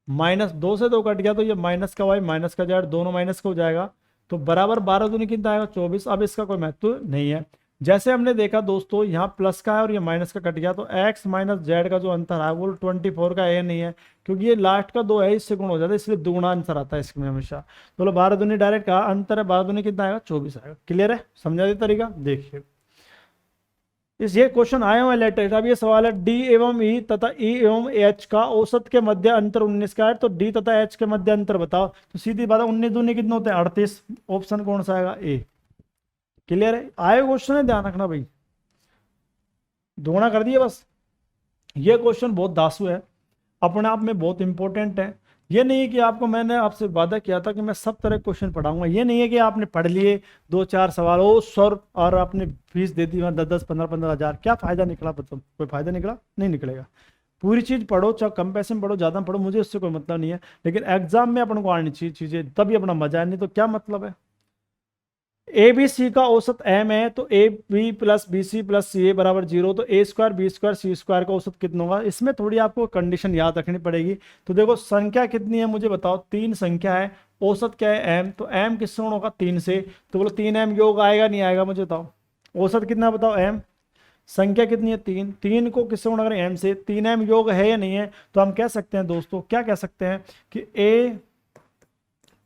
माइनस 2 से 2 कट गया तो ये माइनस का वाई माइनस का जेड, दोनों माइनस का हो जाएगा। तो बराबर 12 दूनी कितना आएगा 24। अब इसका कोई महत्व नहीं है। जैसे हमने देखा दोस्तों यहाँ प्लस का है और ये माइनस का कट गया, तो x माइनस जेड का जो अंतर है वो 24 का है नहीं है, क्योंकि ये लास्ट का 2 है, इससे गुण हो जाता है, इसलिए दुगुना आंसर आता है इसमें हमेशा। तो 12 दूनी डायरेक्ट का अंतर है, 12 दूनी कितना आएगा 24 आएगा। क्लियर है, समझा दे तरीका। देखिए इस ये क्वेश्चन आया हुआ लेटेस्ट। अब ये सवाल है डी एवं ई तथा ई एवं एच का औसत के मध्य अंतर 19 का है, तो डी तथा एच के मध्य अंतर बताओ। तो सीधी बात है 19 दूनी कितने होते हैं 38। ऑप्शन कौन सा आएगा ए। क्लियर है, आए क्वेश्चन है, ध्यान रखना भाई, दोगुना कर दिए बस। ये क्वेश्चन बहुत दासु है, अपने आप में बहुत इंपॉर्टेंट है। ये नहीं है कि आपको, मैंने आपसे वादा किया था कि मैं सब तरह क्वेश्चन पढ़ाऊंगा। ये नहीं है कि आपने पढ़ लिए 2-4 सवाल ओ सर और आपने फीस दे दी 10-10 15-15 हज़ार, क्या फायदा निकला बताओ। कोई फायदा निकला नहीं निकलेगा। पूरी चीज पढ़ो, चाहे कम पैसे में पढ़ो ज्यादा पढ़ो, मुझे उससे कोई मतलब नहीं है। लेकिन एग्जाम में अपन को आनी चाहिए चीजें, तभी अपना मजा है, नहीं तो क्या मतलब है। ए बी सी का औसत m है, तो A B plus B C plus C A बराबर 0, तो A square B square C square का औसत कितना होगा। इसमें थोड़ी आपको कंडीशन याद रखनी पड़ेगी। तो देखो संख्या कितनी है मुझे बताओ, 3 संख्या है, औसत क्या है m, तो m किससे गुणा होगा 3 से, तो बोलो 3m योग आएगा नहीं आएगा मुझे बताओ। औसत कितना बताओ m, संख्या कितनी है 3, 3 को किससे गुणा करें m से, 3m योग है या नहीं है, तो हम कह सकते हैं दोस्तों, क्या कह सकते हैं कि a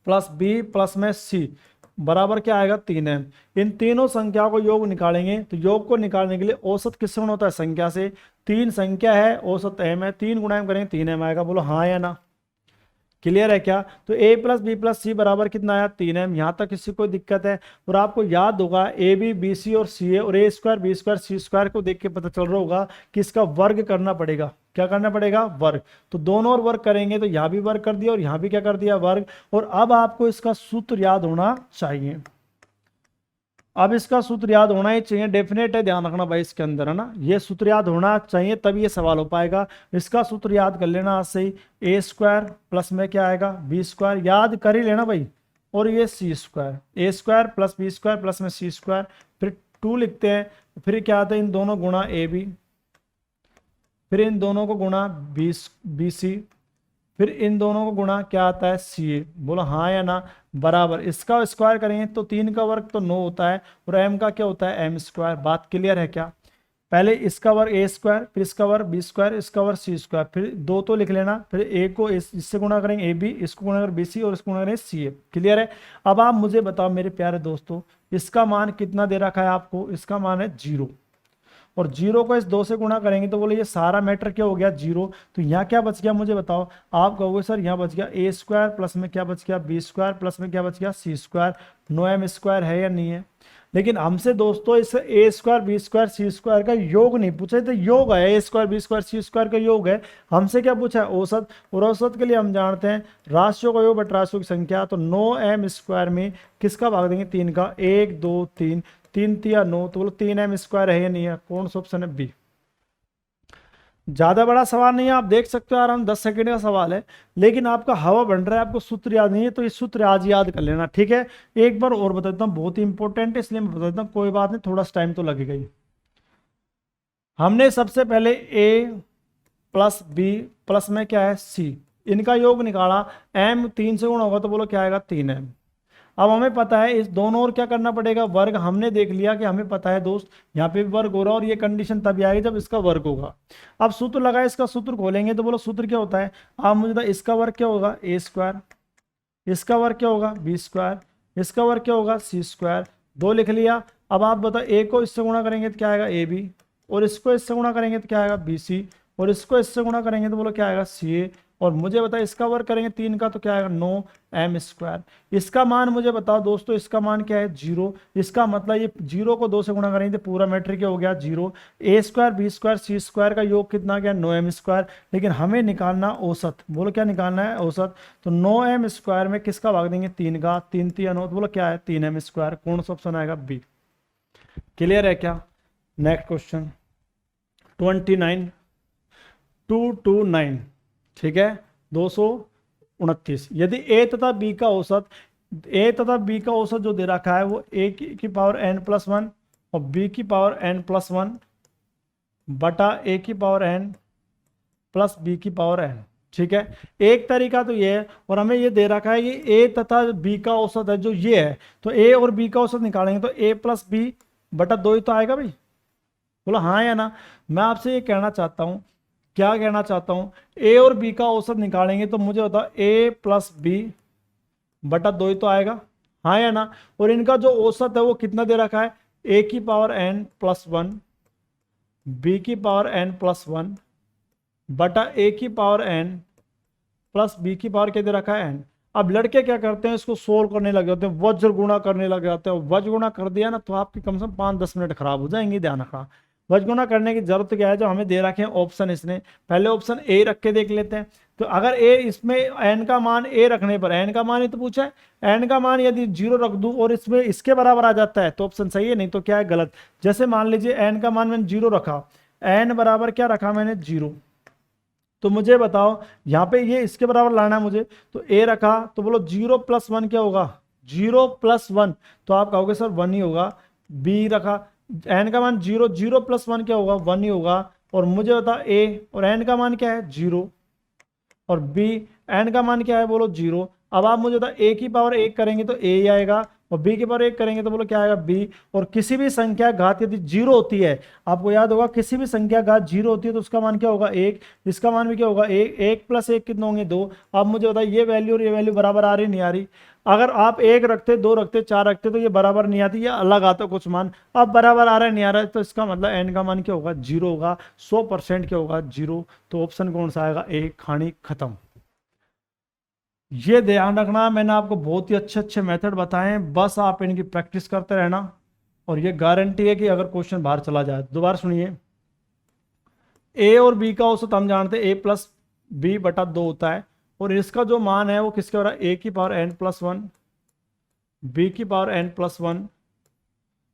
प्लस बी प्लस में सी बराबर क्या आएगा 3m। इन तीनों संख्याओं को योग निकालेंगे, तो योग को निकालने के लिए औसत किससे गुणा होता है संख्या से, 3 संख्या है औसत m है, 3 गुणा करेंगे 3m आएगा, बोलो हाँ या ना, क्लियर है क्या। तो a प्लस बी प्लस सी बराबर कितना आया 3m, यहाँ तक किसी कोई दिक्कत है। और आपको याद होगा ए बी बी सी और सी ए और ए square B square C square को देख के पता चल रहा होगा कि इसका वर्ग करना पड़ेगा, क्या करना पड़ेगा वर्ग। तो दोनों और वर्ग करेंगे, तो यहाँ भी वर्ग कर दिया और यहाँ भी क्या कर दिया वर्ग। और अब आपको इसका सूत्र याद होना चाहिए, अब इसका सूत्र याद होना ही चाहिए, डेफिनेट है, ध्यान रखना भाई इसके अंदर है ना, ये सूत्र याद होना चाहिए तभी ये सवाल हो पाएगा। इसका सूत्र याद कर लेना आज से ही, ए स्क्वायर प्लस में क्या आएगा बी स्क्वायर, याद कर ही लेना भाई, और ये C square, A square plus B square plus में सी स्क्वायर, फिर 2 लिखते हैं, फिर क्या आता है इन दोनों गुणा ए बी, फिर इन दोनों को गुणा बी सी, फिर इन दोनों को गुणा क्या आता है सी ए, बोलो हाँ या ना, बराबर इसका स्क्वायर करेंगे तो 3 का वर्ग तो 9 होता है, और m का क्या होता है m स्क्वायर। बात क्लियर है क्या, पहले इसका वर्ग ए स्क्वायर, फिर इसका वर्ग बी स्क्वायर, इसका वर्ग सी स्क्वायर, फिर 2 तो लिख लेना, फिर ए को इससे गुणा करेंगे ए बी, इसको गुणा करेंगे बी सी और इसको गुणा करेंगे सी ए, क्लियर है। अब आप मुझे बताओ मेरे प्यारे दोस्तों, इसका मान कितना दे रखा है आपको, इसका मान है 0, और 0 को इस 2 से गुणा करेंगे तो बोले ये सारा मैटर क्या हो गया 0। तो यहाँ क्या बच गया मुझे बताओ, आप कहोगे सर यहाँ बच गया ए स्क्वायर प्लस में क्या बच गया बी स्क्वायर प्लस में क्या बच गया सी स्क्वायर, 9m स्क्वायर है या नहीं है। लेकिन हमसे दोस्तों इस ए square B square C square का योग नहीं पूछा, तो योग है ए square B square C square का योग है। हमसे क्या पूछा है औसत, और औसत के लिए हम जानते हैं राशियों का योग बट राशियों की संख्या, तो 9m स्क्वायर में किसका भाग देंगे 3 का, 1 2 3, 3 तिया 9, तो बोलो 3m स्क्वायर है या नहीं है, कौन सा ऑप्शन है बी। ज्यादा बड़ा सवाल नहीं है, आप देख सकते हो आराम 10 सेकंड का सवाल है, लेकिन आपका हवा बन रहा है, आपको सूत्र याद नहीं है, तो ये सूत्र आज याद कर लेना, ठीक है। एक बार और बता देता हूँ, बहुत ही इंपॉर्टेंट है इसलिए मैं बता देता हूँ, कोई बात नहीं थोड़ा टाइम तो लगेगा ही। हमने सबसे पहले ए प्लस बी प्लस में क्या है सी, इनका योग निकाला, m 3 से गुणा होगा तो बोलो क्या आएगा 3m। अब हमें पता है इस दोनों और क्या करना पड़ेगा वर्ग, हमने देख लिया कि हमें पता है दोस्त यहाँ पे वर्ग हो रहा है, और ये कंडीशन तभी आएगी जब इसका वर्ग होगा। अब सूत्र लगाए, इसका सूत्र खोलेंगे तो बोलो सूत्र क्या होता है, आप मुझे बताओ इसका वर्ग क्या होगा ए स्क्वायर, इसका वर्ग क्या होगा बी स्क्वायर, इसका वर्ग क्या होगा सी स्क्वायर, 2 लिख लिया। अब आप बताओ ए को इससे गुणा करेंगे तो क्या आएगा ए बी, और इसको इससे गुणा करेंगे तो क्या आएगा बी सी, और इसको इससे गुणा करेंगे तो बोलो क्या आएगा सी ए, और मुझे बताओ इसका वर्ग करेंगे 3 का तो क्या आएगा 9m स्क्वायर। इसका मान मुझे बताओ दोस्तों, इसका मान क्या है 0, इसका मतलब ये 0 को 2 से गुणा करेंगे तो पूरा मैट्रिक क्या हो गया 0। ए square B square C square का योग कितना गया 9m स्क्वायर, लेकिन हमें निकालना औसत, बोलो क्या निकालना है औसत। तो 9m स्क्वायर में किसका भाग देंगे 3 का, 3 3 9, तो बोलो क्या है 3m स्क्वायर, कौन सा ऑप्शन आएगा बी। क्लियर है क्या। नेक्स्ट क्वेश्चन 29 229, ठीक है 229। यदि ए तथा बी का औसत, ए तथा बी का औसत जो दे रखा है वो ए की पावर n+1 और बी की पावर n+1 बटा ए की पावर n प्लस बी की पावर n, ठीक है। एक तरीका तो ये है, और हमें ये दे रखा है कि ए तथा बी का औसत है जो ये है, तो ए और बी का औसत निकालेंगे तो ए प्लस बी बटा 2 ही तो आएगा भाई, बोला हाँ या ना। मैं आपसे ये कहना चाहता हूँ, क्या कहना चाहता हूं, ए और बी का औसत निकालेंगे तो मुझे बताओ ए प्लस बी बटा 2 ही तो आएगा, हाँ या ना। और इनका जो औसत है वो कितना दे रखा है, ए की पावर n+1 बी की पावर n+1 बटा ए की पावर n प्लस बी की पावर क्या दे रखा है n। अब लड़के क्या करते हैं, इसको सोल्व करने लग जाते हैं, वज्र गुणा करने लग जाते हैं, वज्र गुणा कर दिया ना तो आपकी कम से कम 5-10 मिनट खराब हो जाएंगे, ध्यान रखना। वजगुणा करने की जरूरत क्या है, जो हमें दे रखे हैं ऑप्शन, इसने पहले ऑप्शन ए रख के देख लेते हैं। तो अगर ए इसमें एन का मान ए रखने पर, एन का मान ही तो पूछा है, एन का मान यदि 0 रख दूं और इसमें इसके बराबर आ जाता है तो ऑप्शन सही है, नहीं तो क्या है गलत। जैसे मान लीजिए एन का मान मैंने 0 रखा, एन बराबर क्या रखा मैंने 0, तो मुझे बताओ यहाँ पे ये इसके बराबर लाना है मुझे, तो ए रखा तो बोलो 0 + 1 क्या होगा 0 + 1, तो आप कहोगे सर 1 ही होगा। बी रखा, एन का मान 0, 0 + 1 क्या होगा, 1 ही होगा। और मुझे बता ए, और एन का मान क्या है 0, और बी, एन का मान क्या है बोलो 0। अब आप मुझे बता ए की पावर 1 करेंगे तो ए ही आएगा, और बी की पावर 1 करेंगे तो बोलो क्या आएगा बी। और किसी भी संख्या घात यदि 0 होती है, आपको याद होगा किसी भी संख्या घात 0 होती है तो उसका मान क्या होगा 1, इसका मान भी क्या होगा 1, 1 + 1 कितने होंगे 2। अब मुझे बताइए ये वैल्यू और ये वैल्यू बराबर आ रही नहीं आ रही। अगर आप 1 रखते, 2 रखते, 4 रखते तो ये बराबर नहीं आती, ये अलग आता कुछ मान। अब बराबर आ रहा है नहीं आ रहा है, तो इसका मतलब एन का मान क्या होगा 0 होगा, 100% क्या होगा 0। तो ऑप्शन कौन सा आएगा ए, कहानी खत्म। ये ध्यान रखना, मैंने आपको बहुत ही अच्छे अच्छे मेथड बताए हैं, बस आप इनकी प्रैक्टिस करते रहना, और ये गारंटी है कि अगर क्वेश्चन बाहर चला जाए। दोबारा सुनिए, ए और बी का औसत हम जानते हैं a + b/2 होता है, और इसका जो मान है वो किसके हो रहा है, a की पावर n + 1, b की पावर n + 1,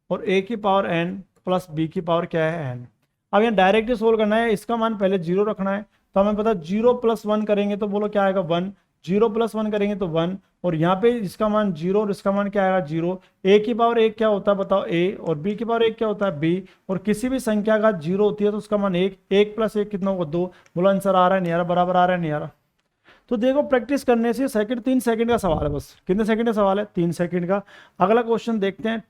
और a की पावर n + b की पावर क्या है n। अब यहाँ डायरेक्टली सोल्व करना है, इसका मान पहले 0 रखना है, तो हमें पता 0 + 1 करेंगे तो बोलो क्या आएगा 1, 0 + 1 करेंगे तो 1, और यहाँ पे इसका मान 0 और इसका मान क्या आएगा 0। a की पावर 1 क्या होता है बताओ a, और b की पावर 1 क्या होता है b, और किसी भी संख्या का 0 होती है तो उसका मान 1, 1 + 1 कितना होगा 2। बोलो आंसर आ रहा है नहीं आ रहा, बराबर आ रहा है नहीं आ रहा। तो देखो प्रैक्टिस करने से सेकंड 3 सेकंड का सवाल है, बस कितने सेकंड का सवाल है 3 सेकंड का। अगला क्वेश्चन देखते हैं।